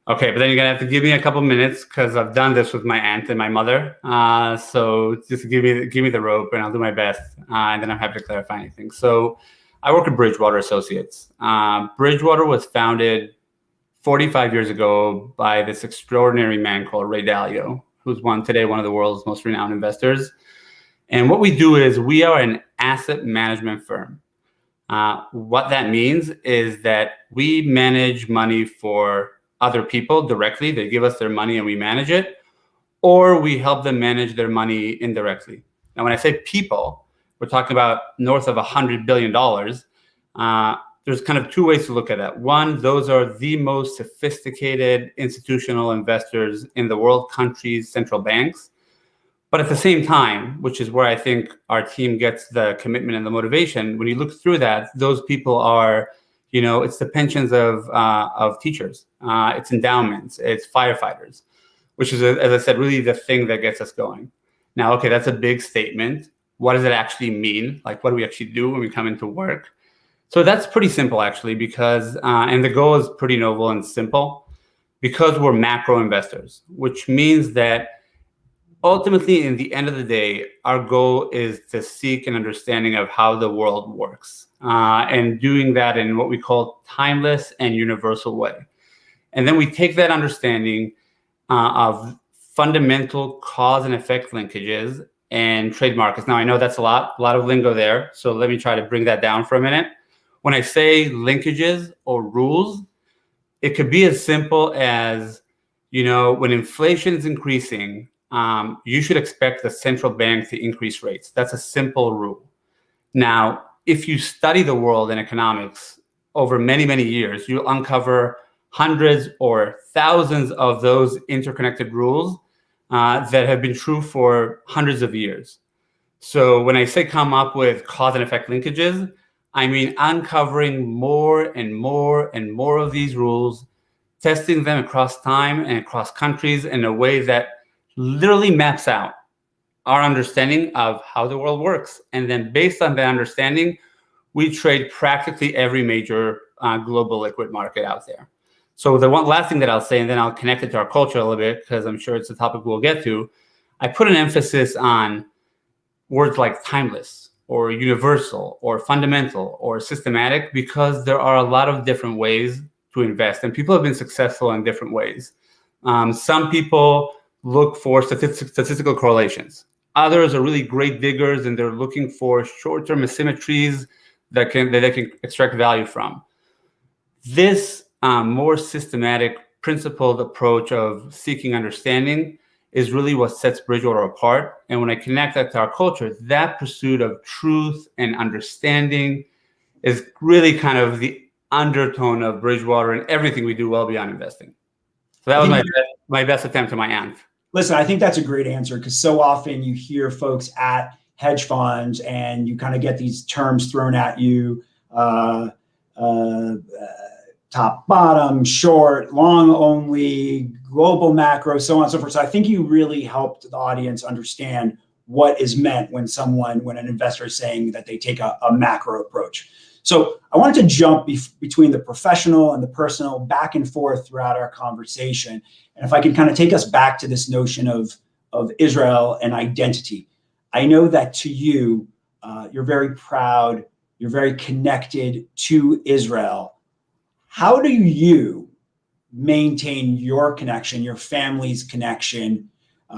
Okay, but then you're gonna have to give me a couple minutes because I've done this with my aunt and my mother. So just give me the rope and I'll do my best, and then I'm happy to clarify anything. So I work at Bridgewater Associates. Bridgewater was founded 45 years ago by this extraordinary man called Ray Dalio, who's today one of the world's most renowned investors. And what we do is we are an asset management firm. What that means is that we manage money for other people directly. They give us their money and we manage it, or we help them manage their money indirectly. Now, when I say people, we're talking about north of $100 billion. There's kind of 2 ways to look at that. One, those are the most sophisticated institutional investors in the world, countries, central banks. But at the same time, which is where I think our team gets the commitment and the motivation, when you look through that, those people are, it's the pensions of teachers, it's endowments, it's firefighters, which is, as I said, really the thing that gets us going. Now, okay, that's a big statement. What does it actually mean? Like, what do we actually do when we come into work? So that's pretty simple, actually, because, and the goal is pretty noble and simple, because we're macro investors, which means that ultimately, in the end of the day, our goal is to seek an understanding of how the world works, and doing that in what we call timeless and universal way. And then we take that understanding of fundamental cause and effect linkages and trade markets. Now, I know that's a lot of lingo there, so let me try to bring that down for a minute. When I say linkages or rules, it could be as simple as, when inflation is increasing, you should expect the central bank to increase rates. That's a simple rule. Now, if you study the world in economics over many, many years, you'll uncover hundreds or thousands of those interconnected rules that have been true for hundreds of years. So when I say come up with cause and effect linkages, I mean uncovering more and more and more of these rules, testing them across time and across countries in a way that literally maps out our understanding of how the world works. And then based on that understanding, we trade practically every major global liquid market out there. So the one last thing that I'll say, and then I'll connect it to our culture a little bit, because I'm sure it's a topic we'll get to, I put an emphasis on words like timeless or universal or fundamental or systematic, because there are a lot of different ways to invest, and people have been successful in different ways. Some people look for statistical correlations. Others are really great diggers, and they're looking for short-term asymmetries that they can extract value from. This more systematic, principled approach of seeking understanding is really what sets Bridgewater apart. And when I connect that to our culture, that pursuit of truth and understanding is really kind of the undertone of Bridgewater and everything we do well beyond investing. So that was my best attempt to my end. Listen, I think that's a great answer, because so often you hear folks at hedge funds and you kind of get these terms thrown at you, top, bottom, short, long only, global macro, so on and so forth. So I think you really helped the audience understand what is meant when an investor is saying that they take a macro approach. So I wanted to jump between the professional and the personal, back and forth throughout our conversation. And if I could kind of take us back to this notion of Israel and identity. I know that to you, you're very proud, you're very connected to Israel. How do you maintain your connection, your family's connection?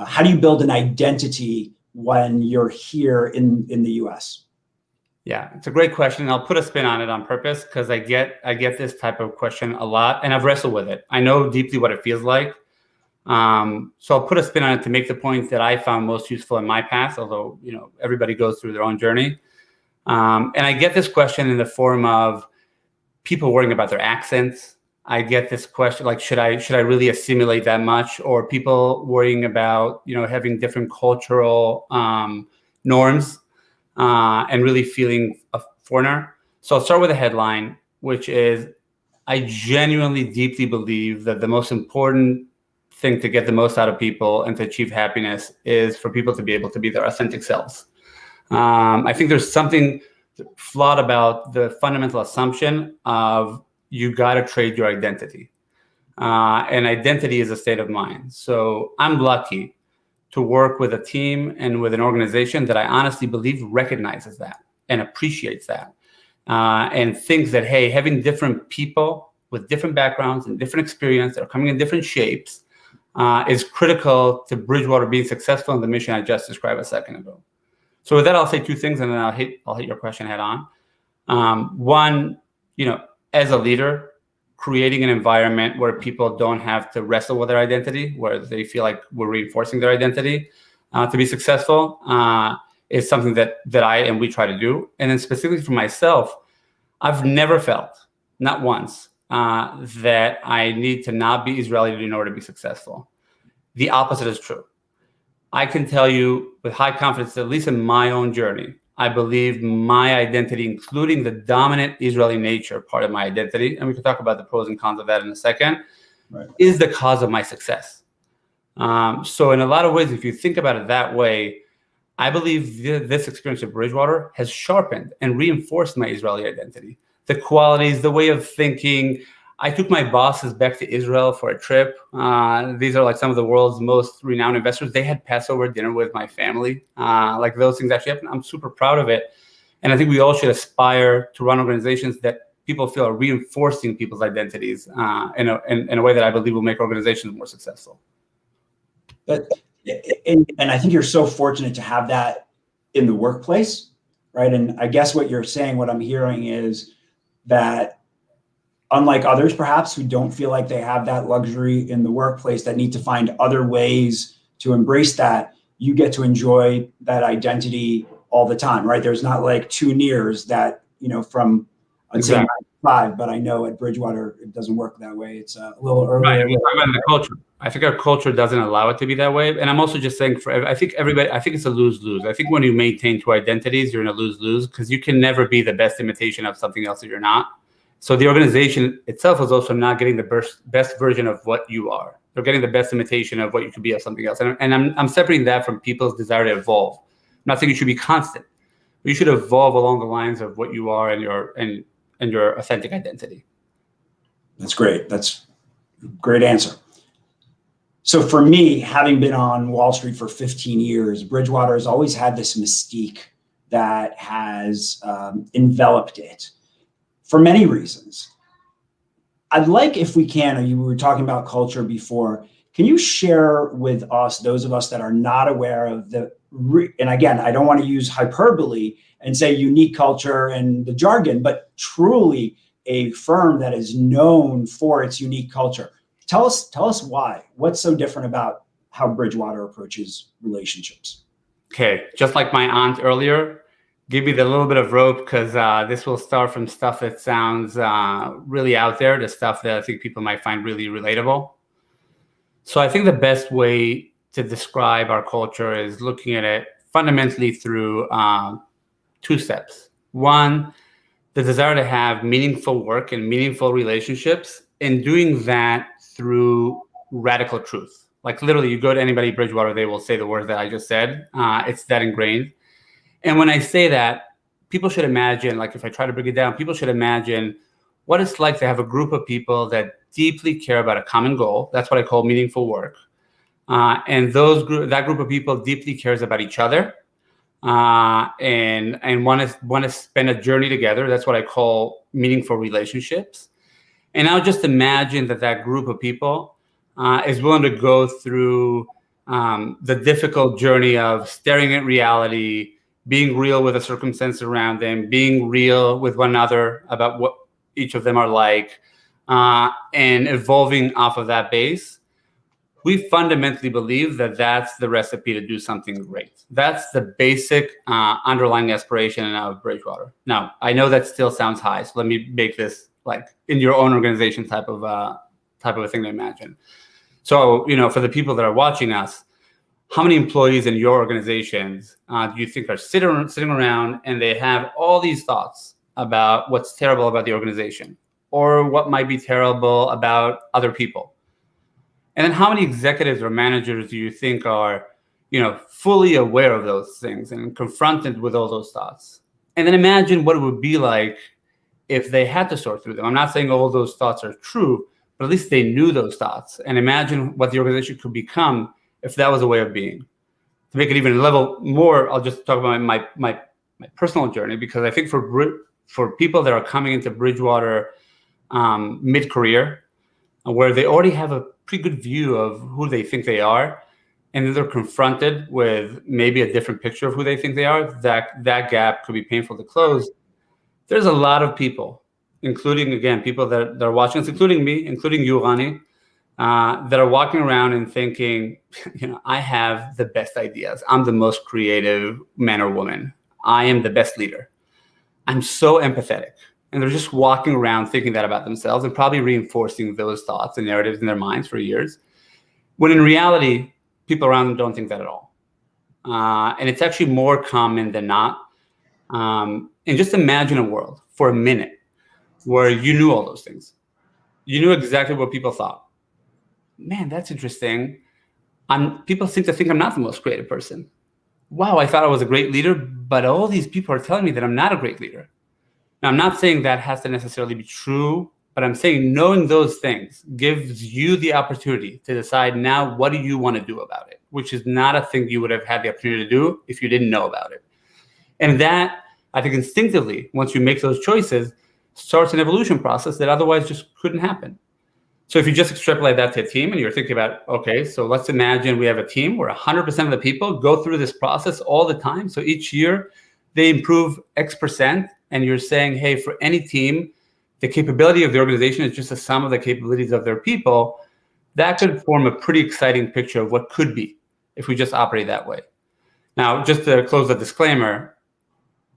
How do you build an identity when you're here in the US? Yeah, it's a great question. I'll put a spin on it on purpose, because I get this type of question a lot, and I've wrestled with it. I know deeply what it feels like. So I'll put a spin on it to make the point that I found most useful in my past, although everybody goes through their own journey. And I get this question in the form of people worrying about their accents. I get this question like, should I really assimilate that much? Or people worrying about having different cultural norms and really feeling a foreigner. So I'll start with a headline, which is, I genuinely deeply believe that the most important thing to get the most out of people and to achieve happiness is for people to be able to be their authentic selves. I think there's something flawed about the fundamental assumption of you got to trade your identity. And identity is a state of mind. So I'm lucky to work with a team and with an organization that I honestly believe recognizes that and appreciates that, and thinks that, hey, having different people with different backgrounds and different experience that are coming in different shapes is critical to Bridgewater being successful in the mission I just described a second ago. So with that, I'll say two things, and then I'll hit your question head on. One, as a leader, creating an environment where people don't have to wrestle with their identity, where they feel like we're reinforcing their identity to be successful, is something that I and we try to do. And then specifically for myself, I've never felt, not once, that I need to not be Israeli in order to be successful. The opposite is true. I can tell you with high confidence, at least in my own journey, I believe my identity, including the dominant Israeli nature part of my identity, and we can talk about the pros and cons of that in a second, right, is the cause of my success. So in a lot of ways, if you think about it that way, I believe this experience at Bridgewater has sharpened and reinforced my Israeli identity. The qualities, the way of thinking. I took my bosses back to Israel for a trip. These are like some of the world's most renowned investors. They had Passover dinner with my family. Like those things actually happened. I'm super proud of it. And I think we all should aspire to run organizations that people feel are reinforcing people's identities in a way that I believe will make organizations more successful. And I think you're so fortunate to have that in the workplace, right? And I guess what you're saying, what I'm hearing is that unlike others, perhaps, who don't feel like they have that luxury in the workplace, that need to find other ways to embrace that, you get to enjoy that identity all the time, right? There's not like 2 years that, from, I'd say 9 to 5, but I know at Bridgewater, it doesn't work that way. It's a little earlier. Right. The culture. I think our culture doesn't allow it to be that way. And I'm also just saying, I think it's a lose-lose. I think when you maintain 2 identities, you're in a lose-lose, because you can never be the best imitation of something else that you're not. So the organization itself is also not getting the best version of what you are. They're getting the best imitation of what you could be of something else. And I'm separating that from people's desire to evolve. I'm not saying you should be constant, but you should evolve along the lines of what you are and your authentic identity. That's great. That's a great answer. So for me, having been on Wall Street for 15 years, Bridgewater has always had this mystique that has enveloped it for many reasons. I'd like, if we can, or you were talking about culture before, can you share with us, those of us that are not aware of and again, I don't want to use hyperbole and say unique culture and the jargon, but truly a firm that is known for its unique culture. Tell us why. What's so different about how Bridgewater approaches relationships? Okay, just like my aunt earlier, give me the little bit of rope, because this will start from stuff that sounds really out there to stuff that I think people might find really relatable. So I think the best way to describe our culture is looking at it fundamentally through 2 steps. One, the desire to have meaningful work and meaningful relationships, and doing that through radical truth. Like literally, you go to anybody at Bridgewater, they will say the words that I just said. It's that ingrained. And when I say that, people should imagine, like if I try to break it down, people should imagine what it's like to have a group of people that deeply care about a common goal. That's what I call meaningful work. And that group of people deeply cares about each other and want to spend a journey together. That's what I call meaningful relationships. And now just imagine that group of people is willing to go through the difficult journey of staring at reality, being real with the circumstances around them, being real with one another about what each of them are like, and evolving off of that base. We fundamentally believe that that's the recipe to do something great. That's the basic underlying aspiration of Bridgewater. Now, I know that still sounds high, so let me make this like in your own organization type of a thing to imagine. So, for the people that are watching us, how many employees in your organizations do you think are sitting around and they have all these thoughts about what's terrible about the organization or what might be terrible about other people? And then how many executives or managers do you think are, fully aware of those things and confronted with all those thoughts? And then imagine what it would be like if they had to sort through them. I'm not saying all those thoughts are true, but at least they knew those thoughts. And imagine what the organization could become if that was a way of being. To make it even a level more, I'll just talk about my personal journey, because I think for people that are coming into Bridgewater mid-career, where they already have a pretty good view of who they think they are, and then they're confronted with maybe a different picture of who they think they are, that gap could be painful to close. There's a lot of people, including, again, people that are watching us, including me, including you, Rani, that are walking around and thinking, I have the best ideas. I'm the most creative man or woman. I am the best leader. I'm so empathetic. And they're just walking around thinking that about themselves and probably reinforcing those thoughts and narratives in their minds for years, when in reality, people around them don't think that at all. And it's actually more common than not. And just imagine a world for a minute where you knew all those things. You knew exactly what people thought. Man, that's interesting. People seem to think I'm not the most creative person. Wow, I thought I was a great leader, but all these people are telling me that I'm not a great leader. Now, I'm not saying that has to necessarily be true, but I'm saying knowing those things gives you the opportunity to decide now, what do you want to do about it, which is not a thing you would have had the opportunity to do if you didn't know about it. And that, I think instinctively, once you make those choices, starts an evolution process that otherwise just couldn't happen. So if you just extrapolate that to a team and you're thinking about, okay, so let's imagine we have a team where 100% of the people go through this process all the time. So each year they improve X%, and you're saying, hey, for any team, the capability of the organization is just a sum of the capabilities of their people. That could form a pretty exciting picture of what could be if we just operate that way. Now, just to close the disclaimer,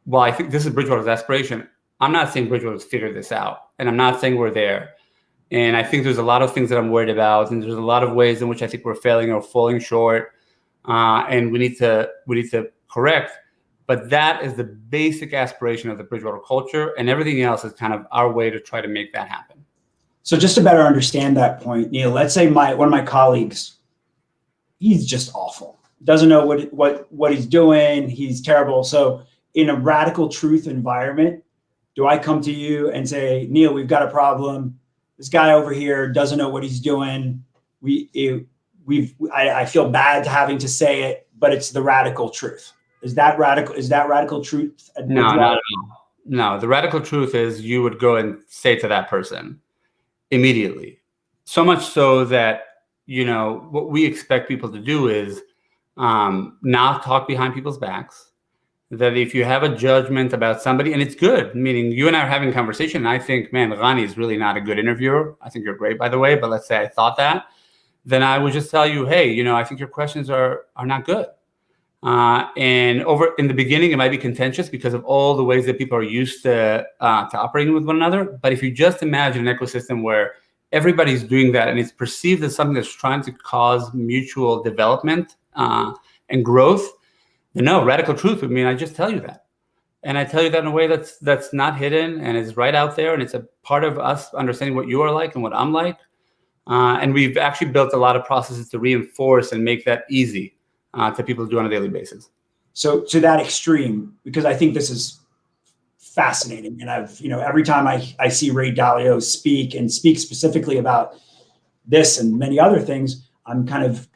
while I think this is Bridgewater's aspiration, I'm not saying Bridgewater's figured this out, and I'm not saying we're there. And I think there's a lot of things that I'm worried about, and there's a lot of ways in which I think we're failing or falling short, and we need to correct. But that is the basic aspiration of the Bridgewater culture, and everything else is kind of our way to try to make that happen. So just to better understand that point, Neil, let's say one of my colleagues, he's just awful, doesn't know what he's doing, he's terrible. So in a radical truth environment, do I come to you and say, Neil, we've got a problem. This guy over here doesn't know what he's doing. I feel bad having to say it, but it's the radical truth. Is that radical truth? No, not at all. No, the radical truth is you would go and say to that person immediately. So much so that, what we expect people to do is not talk behind people's backs. That if you have a judgment about somebody, and it's good, meaning you and I are having a conversation, and I think, man, Rani is really not a good interviewer. I think you're great, by the way, but let's say I thought that. Then I would just tell you, hey, I think your questions are not good. And in the beginning, it might be contentious because of all the ways that people are used to operating with one another. But if you just imagine an ecosystem where everybody's doing that and it's perceived as something that's trying to cause mutual development and growth, then no, radical truth would mean I just tell you that. And I tell you that in a way that's not hidden and is right out there. And it's a part of us understanding what you are like and what I'm like. And we've actually built a lot of processes to reinforce and make that easy to people to do on a daily basis. So to that extreme, because I think this is fascinating. And every time I see Ray Dalio speak specifically about this and many other things, I'm kind of,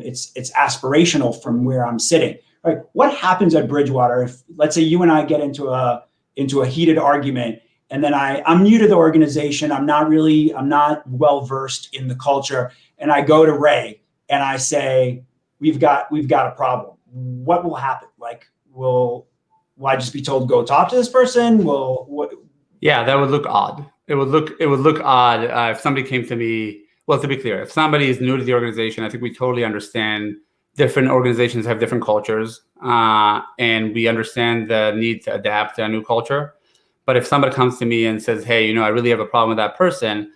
it's aspirational from where I'm sitting. Right? What happens at Bridgewater if, let's say, you and I get into a heated argument, and then I'm new to the organization, I'm not well versed in the culture, and I go to Ray and I say, we've got a problem. What will happen? Like, will I just be told go talk to this person? Yeah, that would look odd. It would look odd if somebody came to me. Well, to be clear, if somebody is new to the organization, I think we totally understand. Different organizations have different cultures, and we understand the need to adapt to a new culture. But if somebody comes to me and says, hey, I really have a problem with that person,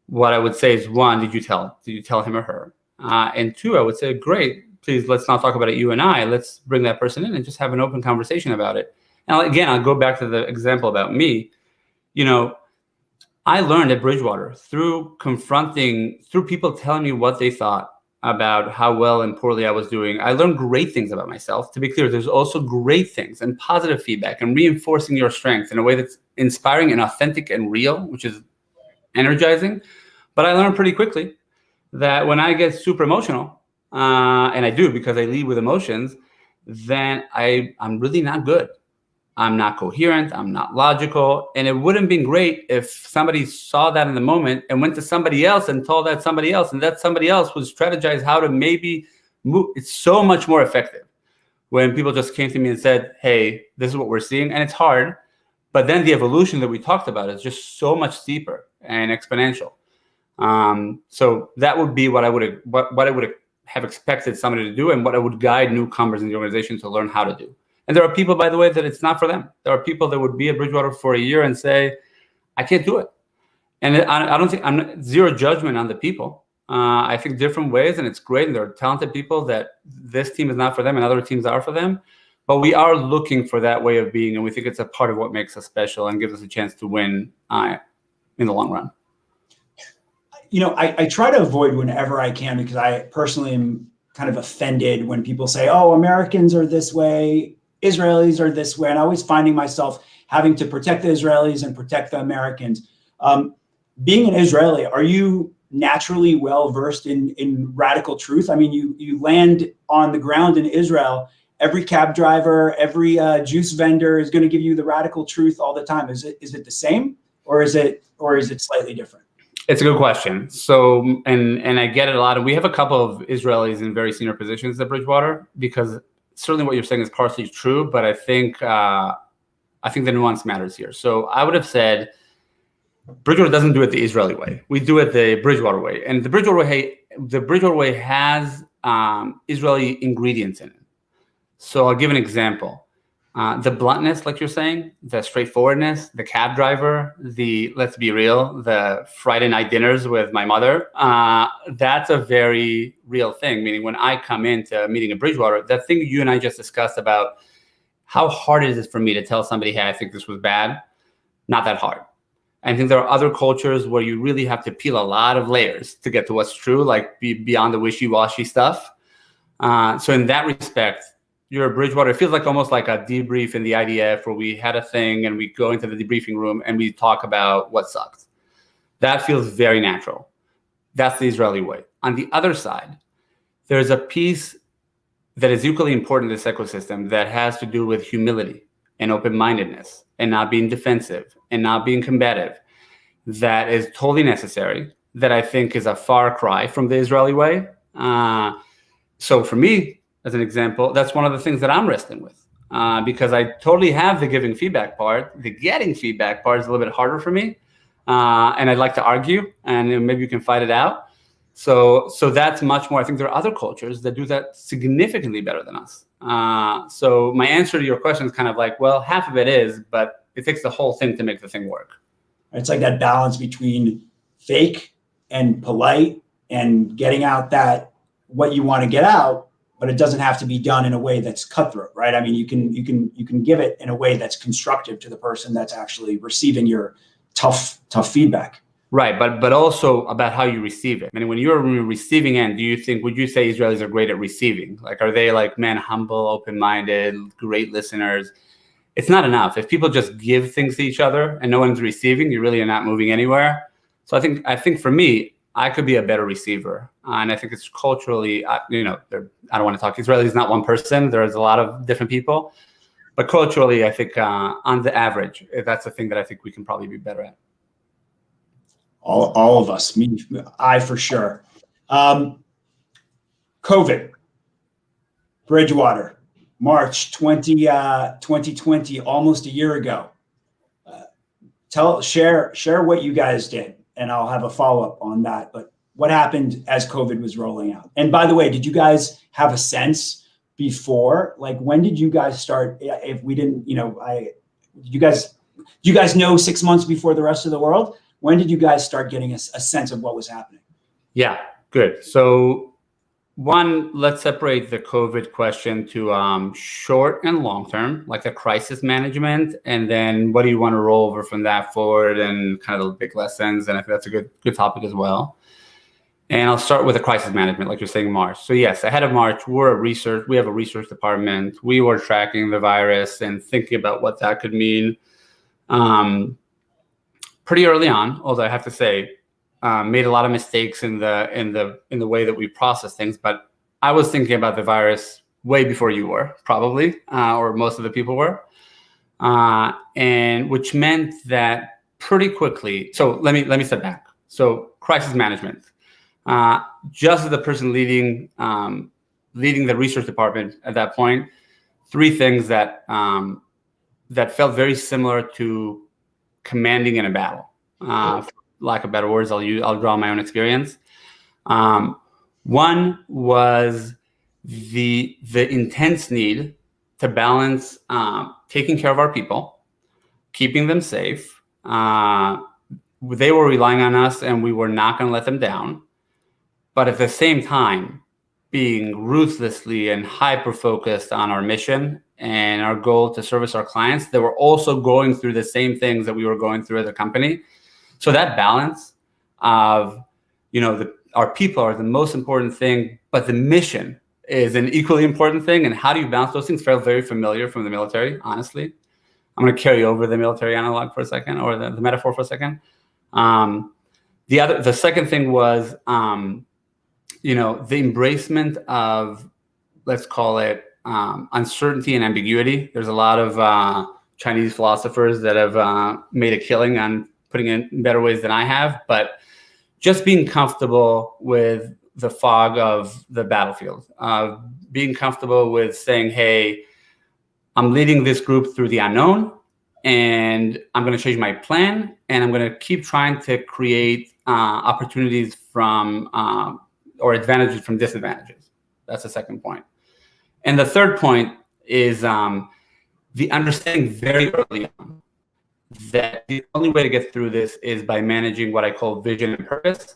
what I would say is, one, did you tell him or her? And two, I would say, great, please, let's not talk about it, you and I. Let's bring that person in and just have an open conversation about it. Now, again, I'll go back to the example about me. I learned at Bridgewater through people telling me what they thought about how well and poorly I was doing. I learned great things about myself. To be clear, there's also great things and positive feedback and reinforcing your strengths in a way that's inspiring and authentic and real, which is energizing. But I learned pretty quickly that when I get super emotional, and I do because I lead with emotions, then I'm really not good. I'm not coherent, I'm not logical, and it wouldn't have been great if somebody saw that in the moment and went to somebody else and told that somebody else, and that somebody else would strategize how to maybe move. It's so much more effective when people just came to me and said, hey, this is what we're seeing, and it's hard, but then the evolution that we talked about is just so much steeper and exponential. So that would be what I would have expected somebody to do, and what I would guide newcomers in the organization to learn how to do. And there are people, by the way, that it's not for them. There are people that would be at Bridgewater for a year and say, I can't do it. And I don't think, I'm zero judgment on the people. I think different ways, and it's great. And there are talented people that this team is not for them and other teams are for them. But we are looking for that way of being. And we think it's a part of what makes us special and gives us a chance to win in the long run. I try to avoid whenever I can, because I personally am kind of offended when people say, oh, Americans are this way, Israelis are this way, and always finding myself having to protect the Israelis and protect the Americans. Being an Israeli, are you naturally well-versed in radical truth? I mean, you land on the ground in Israel, every cab driver, every juice vendor is going to give you the radical truth all the time. Is it the same? or is it slightly different? It's a good question. So, and I get it a lot. And we have a couple of Israelis in very senior positions at Bridgewater, because certainly what you're saying is partially true, but I think the nuance matters here. So I would have said Bridgewater doesn't do it the Israeli way. We do it the Bridgewater way. And the Bridgewater way has Israeli ingredients in it. So I'll give an example. The bluntness, like you're saying, the straightforwardness, the cab driver, let's be real, the Friday night dinners with my mother, that's a very real thing. Meaning when I come into a meeting at Bridgewater, that thing you and I just discussed about how hard it is for me to tell somebody, hey, I think this was bad, not that hard. I think there are other cultures where you really have to peel a lot of layers to get to what's true, like beyond the wishy-washy stuff. So in that respect, you're a Bridgewater. It feels like almost like a debrief in the IDF where we had a thing and we go into the debriefing room and we talk about what sucked. That feels very natural. That's the Israeli way. On the other side, there's a piece that is equally important in this ecosystem that has to do with humility and open-mindedness and not being defensive and not being combative. That is totally necessary, that I think is a far cry from the Israeli way. So for me, as an example, that's one of the things that I'm wrestling with, because I totally have the giving feedback part. The getting feedback part is a little bit harder for me, and I'd like to argue, and maybe you can fight it out. So that's much more. I think there are other cultures that do that significantly better than us. So my answer to your question is kind of like, well, half of it is, but it takes the whole thing to make the thing work. It's like that balance between fake and polite and getting out that what you want to get out, but it doesn't have to be done in a way that's cutthroat, right? I mean, you can give it in a way that's constructive to the person that's actually receiving your tough feedback. Right, but also about how you receive it. I mean, when you're on the receiving end, would you say Israelis are great at receiving? Like, are they like, man, humble, open-minded, great listeners? It's not enough. If people just give things to each other and no one's receiving, you really are not moving anywhere. So I think for me, I could be a better receiver. And I think it's culturally, I don't want to talk Israeli is not one person. There's a lot of different people. But culturally, I think on the average, that's the thing that I think we can probably be better at. All of us, I for sure. COVID, Bridgewater, March 2020, almost a year ago. Share what you guys did, and I'll have a follow-up on that. But what happened as COVID was rolling out? And by the way, did you guys have a sense before? Like, when did you guys start? If we didn't, you guys know 6 months before the rest of the world? When did you guys start getting a sense of what was happening? Yeah, good. So one, let's separate the COVID question to short and long term, like the crisis management, and then what do you want to roll over from that forward and kind of the big lessons. And I think that's a good topic as well. And I'll start with the crisis management, like you're saying, March. So yes, ahead of March, we have a research department. We were tracking the virus and thinking about what that could mean. Pretty early on, although I have to say, made a lot of mistakes in the way that we process things. But I was thinking about the virus way before you were, probably, or most of the people were, and which meant that pretty quickly. So let me step back. So crisis management. Just as the person leading the research department at that point, three things that felt very similar to commanding in a battle. For lack of better words, I'll draw my own experience. One was the intense need to balance taking care of our people, keeping them safe. They were relying on us, and we were not going to let them down. But at the same time, being ruthlessly and hyper-focused on our mission and our goal to service our clients, that were also going through the same things that we were going through as a company. So that balance of, our people are the most important thing, but the mission is an equally important thing. And how do you balance those things? Felt very familiar from the military, honestly. I'm going to carry over the military analog for a second, or the metaphor for a second. The second thing was, the embracement of, let's call it, uncertainty and ambiguity. There's a lot of Chinese philosophers that have made a killing on putting it in better ways than I have, but just being comfortable with the fog of the battlefield, being comfortable with saying, hey, I'm leading this group through the unknown, and I'm going to change my plan, and I'm going to keep trying to create opportunities from or advantages from disadvantages. That's the second point. And the third point is the understanding very early on that the only way to get through this is by managing what I call vision and purpose,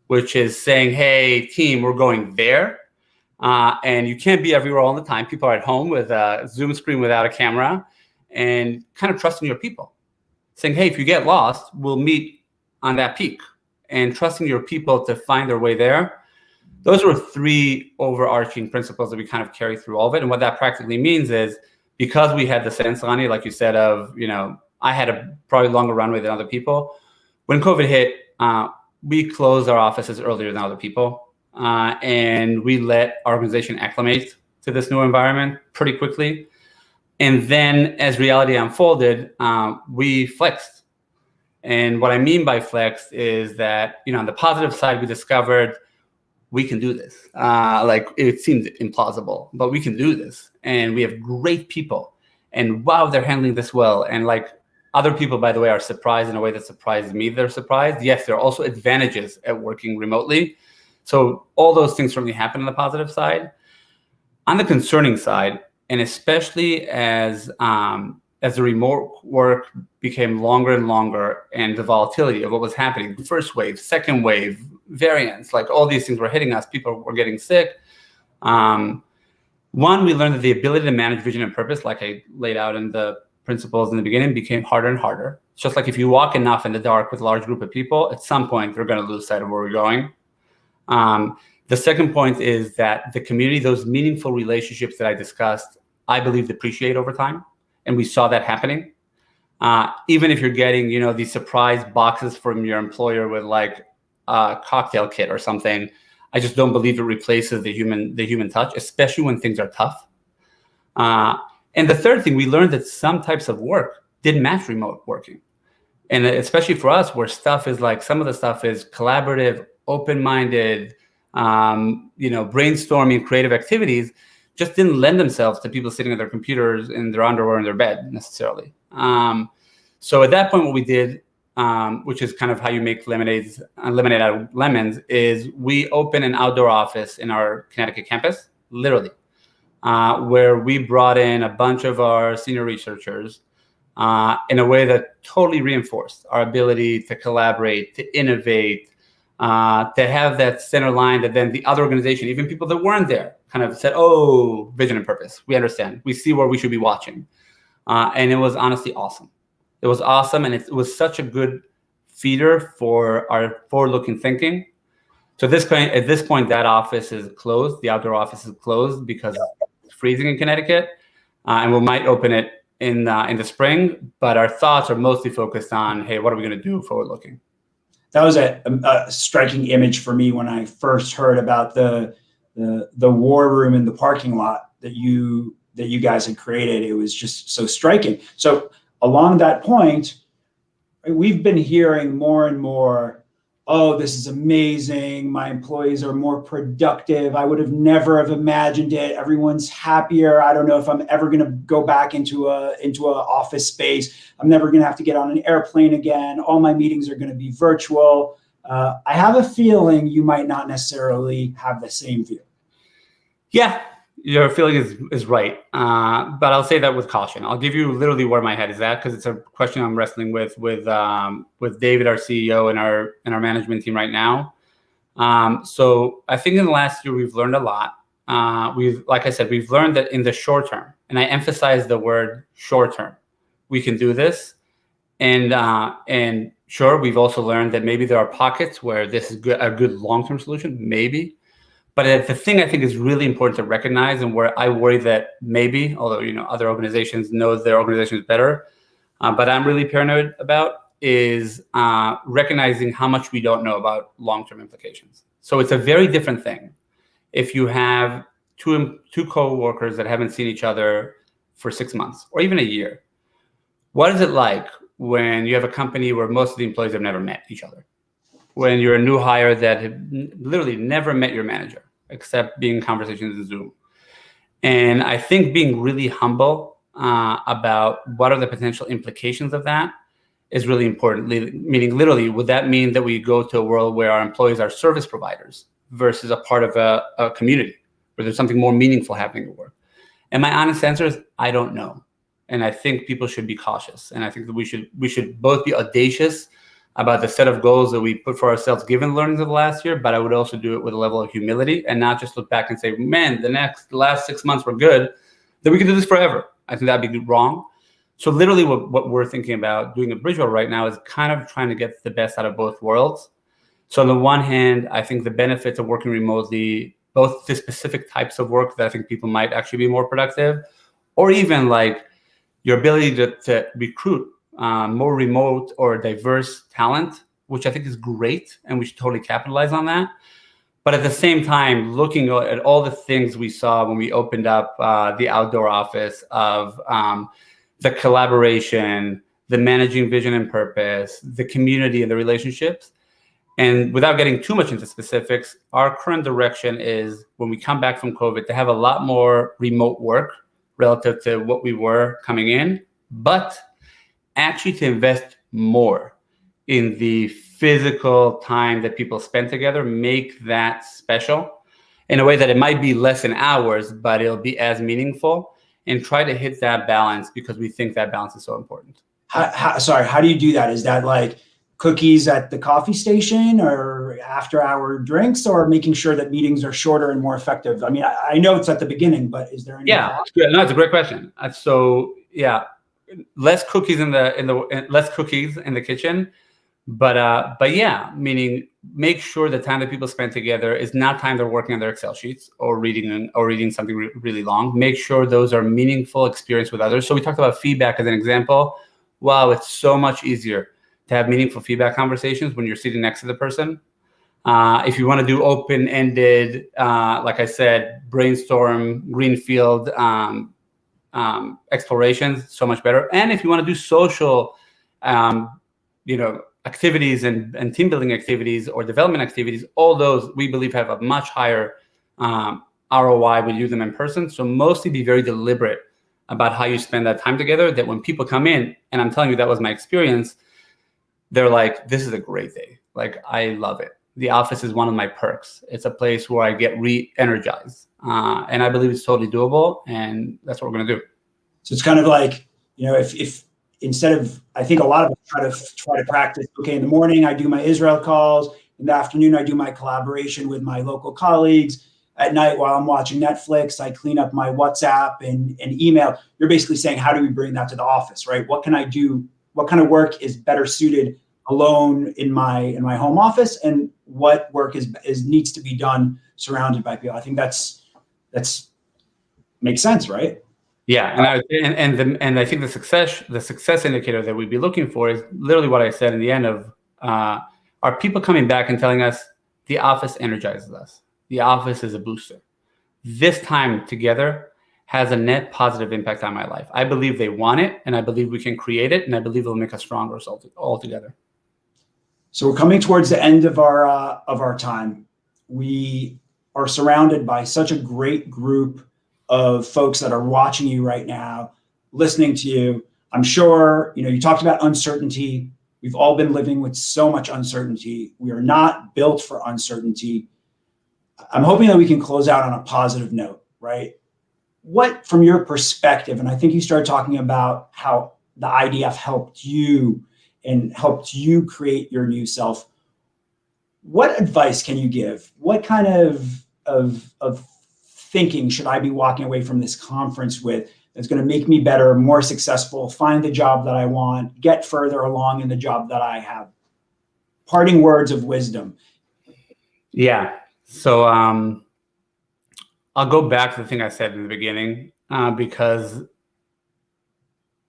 which is saying, hey, team, we're going there. And you can't be everywhere all the time. People are at home with a Zoom screen without a camera, and kind of trusting your people. Saying, hey, if you get lost, we'll meet on that peak. And trusting your people to find their way there. Those were three overarching principles that we kind of carry through all of it. And what that practically means is, because we had the sense, Rani, like you said, of, I had a probably longer runway than other people. When COVID hit, we closed our offices earlier than other people. And we let our organization acclimate to this new environment pretty quickly. And then as reality unfolded, we flexed. And what I mean by flexed is that, on the positive side, we discovered we can do this. Like, it seemed implausible, but we can do this. And we have great people. And wow, they're handling this well. And like, other people, by the way, are surprised in a way that surprised me. They're surprised. Yes, there are also advantages at working remotely. So all those things certainly happen on the positive side. On the concerning side, and especially as the remote work became longer and longer, and the volatility of what was happening, first wave, second wave, variants, like all these things were hitting us. People were getting sick. One, we learned that the ability to manage vision and purpose, like I laid out in the principles in the beginning, became harder and harder. It's just like if you walk enough in the dark with a large group of people, at some point, they're going to lose sight of where we're going. The second point is that the community, those meaningful relationships that I discussed, I believe depreciate over time. And we saw that happening. Even if you're getting, these surprise boxes from your employer with like a cocktail kit or something, I just don't believe it replaces the human touch, especially when things are tough. And the third thing, we learned that some types of work didn't match remote working. And especially for us, where stuff is like, some of the stuff is collaborative, open-minded, brainstorming, creative activities, just didn't lend themselves to people sitting at their computers in their underwear in their bed necessarily. So at that point, what we did, which is kind of how you make lemonade out of lemons, is we opened an outdoor office in our Connecticut campus, literally, where we brought in a bunch of our senior researchers in a way that totally reinforced our ability to collaborate, to innovate, to have that center line that then the other organization, even people that weren't there, kind of said, oh, vision and purpose. We understand. We see where we should be watching. And it was honestly awesome. It was awesome. And it was such a good feeder for our forward-looking thinking. So at this point, that office is closed. The outdoor office is closed because it's freezing in Connecticut. And we might open it in the spring. But our thoughts are mostly focused on, hey, what are we going to do forward-looking? That was a striking image for me when I first heard about the war room in the parking lot that you guys had created. It was just so striking. So along that point, we've been hearing more and more, oh, this is amazing. My employees are more productive. I would have never have imagined it. Everyone's happier. I don't know if I'm ever going to go back into a office space. I'm never going to have to get on an airplane again. All my meetings are going to be virtual. I have a feeling you might not necessarily have the same view. Yeah, your feeling is right. But I'll say that with caution. I'll give you literally where my head is at, because it's a question I'm wrestling with David, our CEO, and our management team right now. So I think in the last year, we've learned a lot. Like I said, we've learned that in the short term, and I emphasize the word short term, we can do this. And sure, we've also learned that maybe there are pockets where this is a good long-term solution, maybe. But the thing I think is really important to recognize, and where I worry that maybe, although other organizations know their organizations better, but I'm really paranoid about, is recognizing how much we don't know about long-term implications. So it's a very different thing if you have two co-workers that haven't seen each other for 6 months or even a year. What is it like when you have a company where most of the employees have never met each other, when you're a new hire that have literally never met your manager, except being in conversations in Zoom. And I think being really humble about what are the potential implications of that is really important. Meaning, literally, would that mean that we go to a world where our employees are service providers versus a part of a community where there's something more meaningful happening at work? And my honest answer is, I don't know. And I think people should be cautious. And I think that we should both be audacious about the set of goals that we put for ourselves, given the learnings of the last year, but I would also do it with a level of humility and not just look back and say, man, the last 6 months were good, that we can do this forever. I think that'd be wrong. So literally what we're thinking about doing at Bridgewater right now is kind of trying to get the best out of both worlds. So on the one hand, I think the benefits of working remotely, both the specific types of work that I think people might actually be more productive, or even like your ability to recruit more remote or diverse talent, which I think is great, and we should totally capitalize on that. But at the same time, looking at all the things we saw when we opened up the outdoor office of the collaboration, the managing vision and purpose, the community and the relationships. And without getting too much into specifics, our current direction is, when we come back from COVID, to have a lot more remote work relative to what we were coming in, but actually to invest more in the physical time that people spend together, make that special in a way that it might be less in hours, but it'll be as meaningful, and try to hit that balance because we think that balance is so important. How do you do that? Is that like cookies at the coffee station or after hour drinks, or making sure that meetings are shorter and more effective? I mean, I know it's at the beginning, but is there any? Yeah, no, it's a great question. So yeah, less cookies in the kitchen, but yeah, meaning make sure the time that people spend together is not time they're working on their Excel sheets or reading something really long. Make sure those are meaningful experience with others. So we talked about feedback as an example. Wow, it's so much easier to have meaningful feedback conversations when you're sitting next to the person. If you want to do open-ended, like I said, brainstorm, greenfield explorations, so much better. And if you want to do social, activities and team building activities or development activities, all those we believe have a much higher ROI when you do them in person. So mostly be very deliberate about how you spend that time together, that when people come in, and I'm telling you, that was my experience, they're like, this is a great day. Like, I love it. The office is one of my perks. It's a place where I get re-energized. And I believe it's totally doable, and that's what we're going to do. So it's kind of like, if instead of, I think a lot of us try to practice, okay, in the morning, I do my Israel calls. In the afternoon, I do my collaboration with my local colleagues. At night, while I'm watching Netflix, I clean up my WhatsApp and email. You're basically saying, how do we bring that to the office, right? What can I do? What kind of work is better suited alone in my home office, and what work is needs to be done surrounded by people? I think that's makes sense, right? Yeah, and I think the success indicator that we'd be looking for is literally what I said in the end of are people coming back and telling us the office energizes us. The office is a booster. This time together has a net positive impact on my life. I believe they want it, and I believe we can create it, and I believe it'll make us stronger all together. So we're coming towards the end of our time. We are surrounded by such a great group of folks that are watching you right now, listening to you. I'm sure, you talked about uncertainty. We've all been living with so much uncertainty. We are not built for uncertainty. I'm hoping that we can close out on a positive note, right? What, from your perspective, and I think you started talking about how the IDF helped you and helped you create your new self. What advice can you give? What kind of thinking should I be walking away from this conference with that's going to make me better, more successful, find the job that I want, get further along in the job that I have? Parting words of wisdom. Yeah. So I'll go back to the thing I said in the beginning, because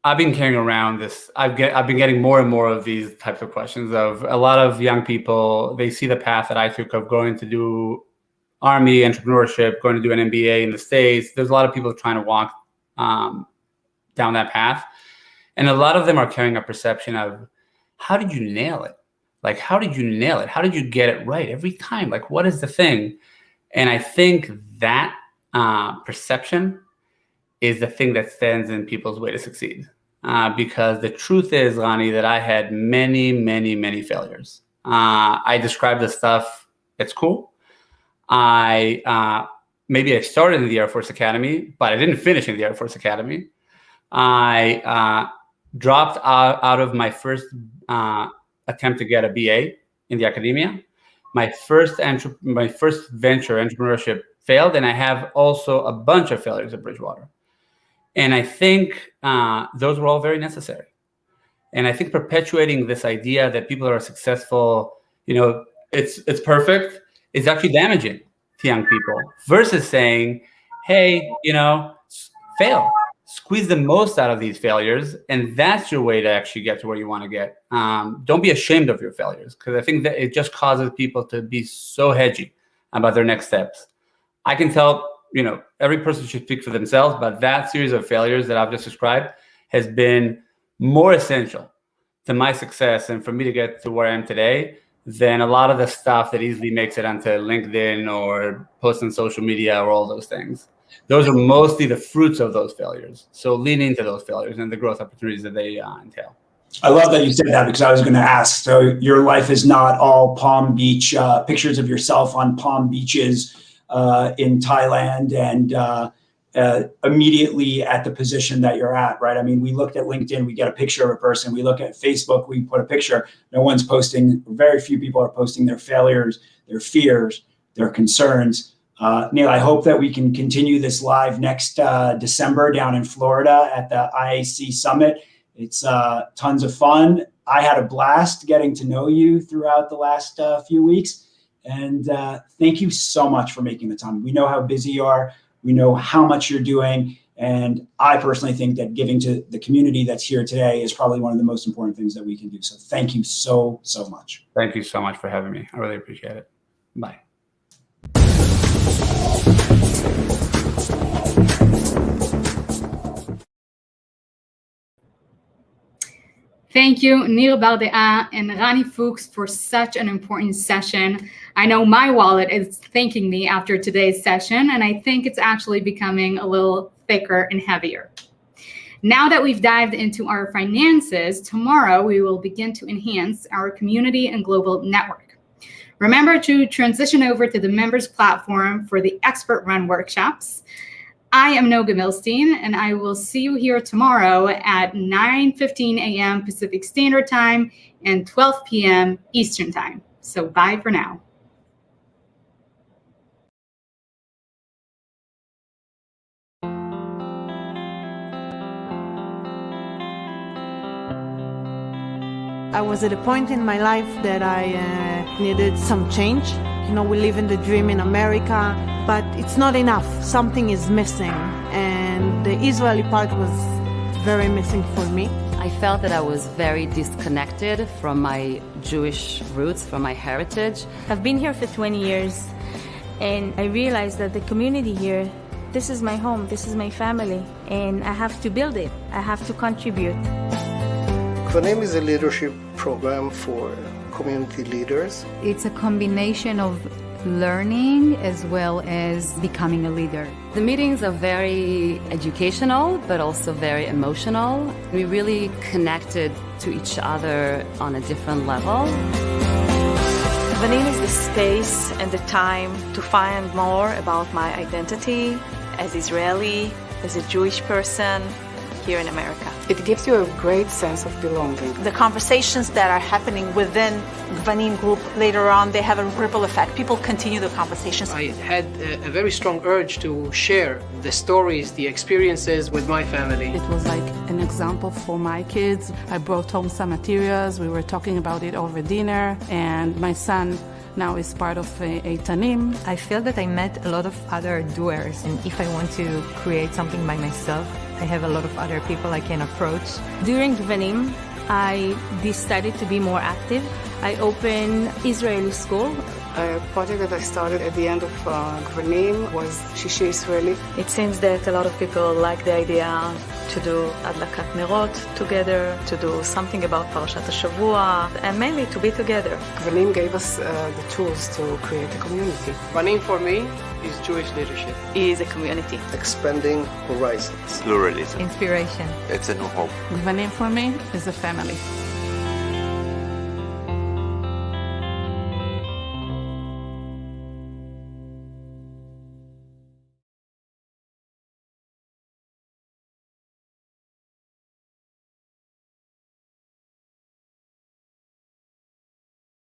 I've been carrying around this. I've been getting more and more of these types of questions of a lot of young people. They see the path that I took of going to do Army, entrepreneurship, going to do an MBA in the States. There's a lot of people trying to walk down that path. And a lot of them are carrying a perception of, how did you nail it? Like, how did you nail it? How did you get it right every time? Like, what is the thing? And I think that perception is the thing that stands in people's way to succeed. Because the truth is, Rani, that I had many, many, many failures. I describe the stuff, it's cool. Maybe I started in the Air Force Academy, but I didn't finish in the Air Force Academy. I dropped out of my first attempt to get a BA in the academia. My first venture, entrepreneurship, failed, and I have also a bunch of failures at Bridgewater. And I think those were all very necessary. And I think perpetuating this idea that people are successful, it's perfect, is actually damaging to young people, versus saying, hey, fail. Squeeze the most out of these failures, and that's your way to actually get to where you want to get. Don't be ashamed of your failures, because I think that it just causes people to be so hedgy about their next steps. I can tell, every person should speak for themselves, but that series of failures that I've just described has been more essential to my success and for me to get to where I am today than a lot of the stuff that easily makes it onto LinkedIn or posts on social media or all those things. Those are mostly the fruits of those failures. So lean into those failures and the growth opportunities that they entail. I love that you said that, because I was going to ask. So your life is not all Palm Beach, pictures of yourself on Palm beaches in Thailand and immediately at the position that you're at, right? I mean, we looked at LinkedIn, we get a picture of a person. We look at Facebook, we put a picture. No one's posting, very few people are posting their failures, their fears, their concerns. Neil, I hope that we can continue this live next December down in Florida at the IAC Summit. It's tons of fun. I had a blast getting to know you throughout the last few weeks. And thank you so much for making the time. We know how busy you are. We know how much you're doing. And I personally think that giving to the community that's here today is probably one of the most important things that we can do. So thank you so, so much. Thank you so much for having me. I really appreciate it. Bye. Thank you, Neil Baldera and Rani Fuchs, for such an important session. I know my wallet is thanking me after today's session, and I think it's actually becoming a little thicker and heavier. Now that we've dived into our finances, tomorrow we will begin to enhance our community and global network. Remember to transition over to the members platform for the expert run workshops. I am Noga Milstein, and I will see you here tomorrow at 9:15 a.m. Pacific Standard Time and 12 p.m. Eastern Time. So bye for now. I was at a point in my life that I needed some change. We live in the dream in America, but it's not enough. Something is missing, and the Israeli part was very missing for me. I felt that I was very disconnected from my Jewish roots, from my heritage. I've been here for 20 years, and I realized that the community here, this is my home, this is my family, and I have to build it. I have to contribute. Kvanim is a leadership program for community leaders. It's a combination of learning as well as becoming a leader. The meetings are very educational, but also very emotional. We really connected to each other on a different level. Kvanim is the space and the time to find more about my identity as Israeli, as a Jewish person here in America. It gives you a great sense of belonging. The conversations that are happening within Kvanim group later on, they have a ripple effect. People continue the conversations. I had a very strong urge to share the stories, the experiences with my family. It was like an example for my kids. I brought home some materials. We were talking about it over dinner, and my son now is part of Tanim. I feel that I met a lot of other doers, and if I want to create something by myself, I have a lot of other people I can approach. During Kvanim, I decided to be more active. I opened Israeli school. A project that I started at the end of Kvanim was Shishi Israeli. It seems that a lot of people like the idea to do adlakat nerot together, to do something about Parashat HaShavua, and mainly to be together. Gvanim gave us the tools to create a community. Gvanim for me is Jewish leadership. Is a community. Expanding horizons. Pluralism. Inspiration. It's a new hope. Gvanim for me is a family.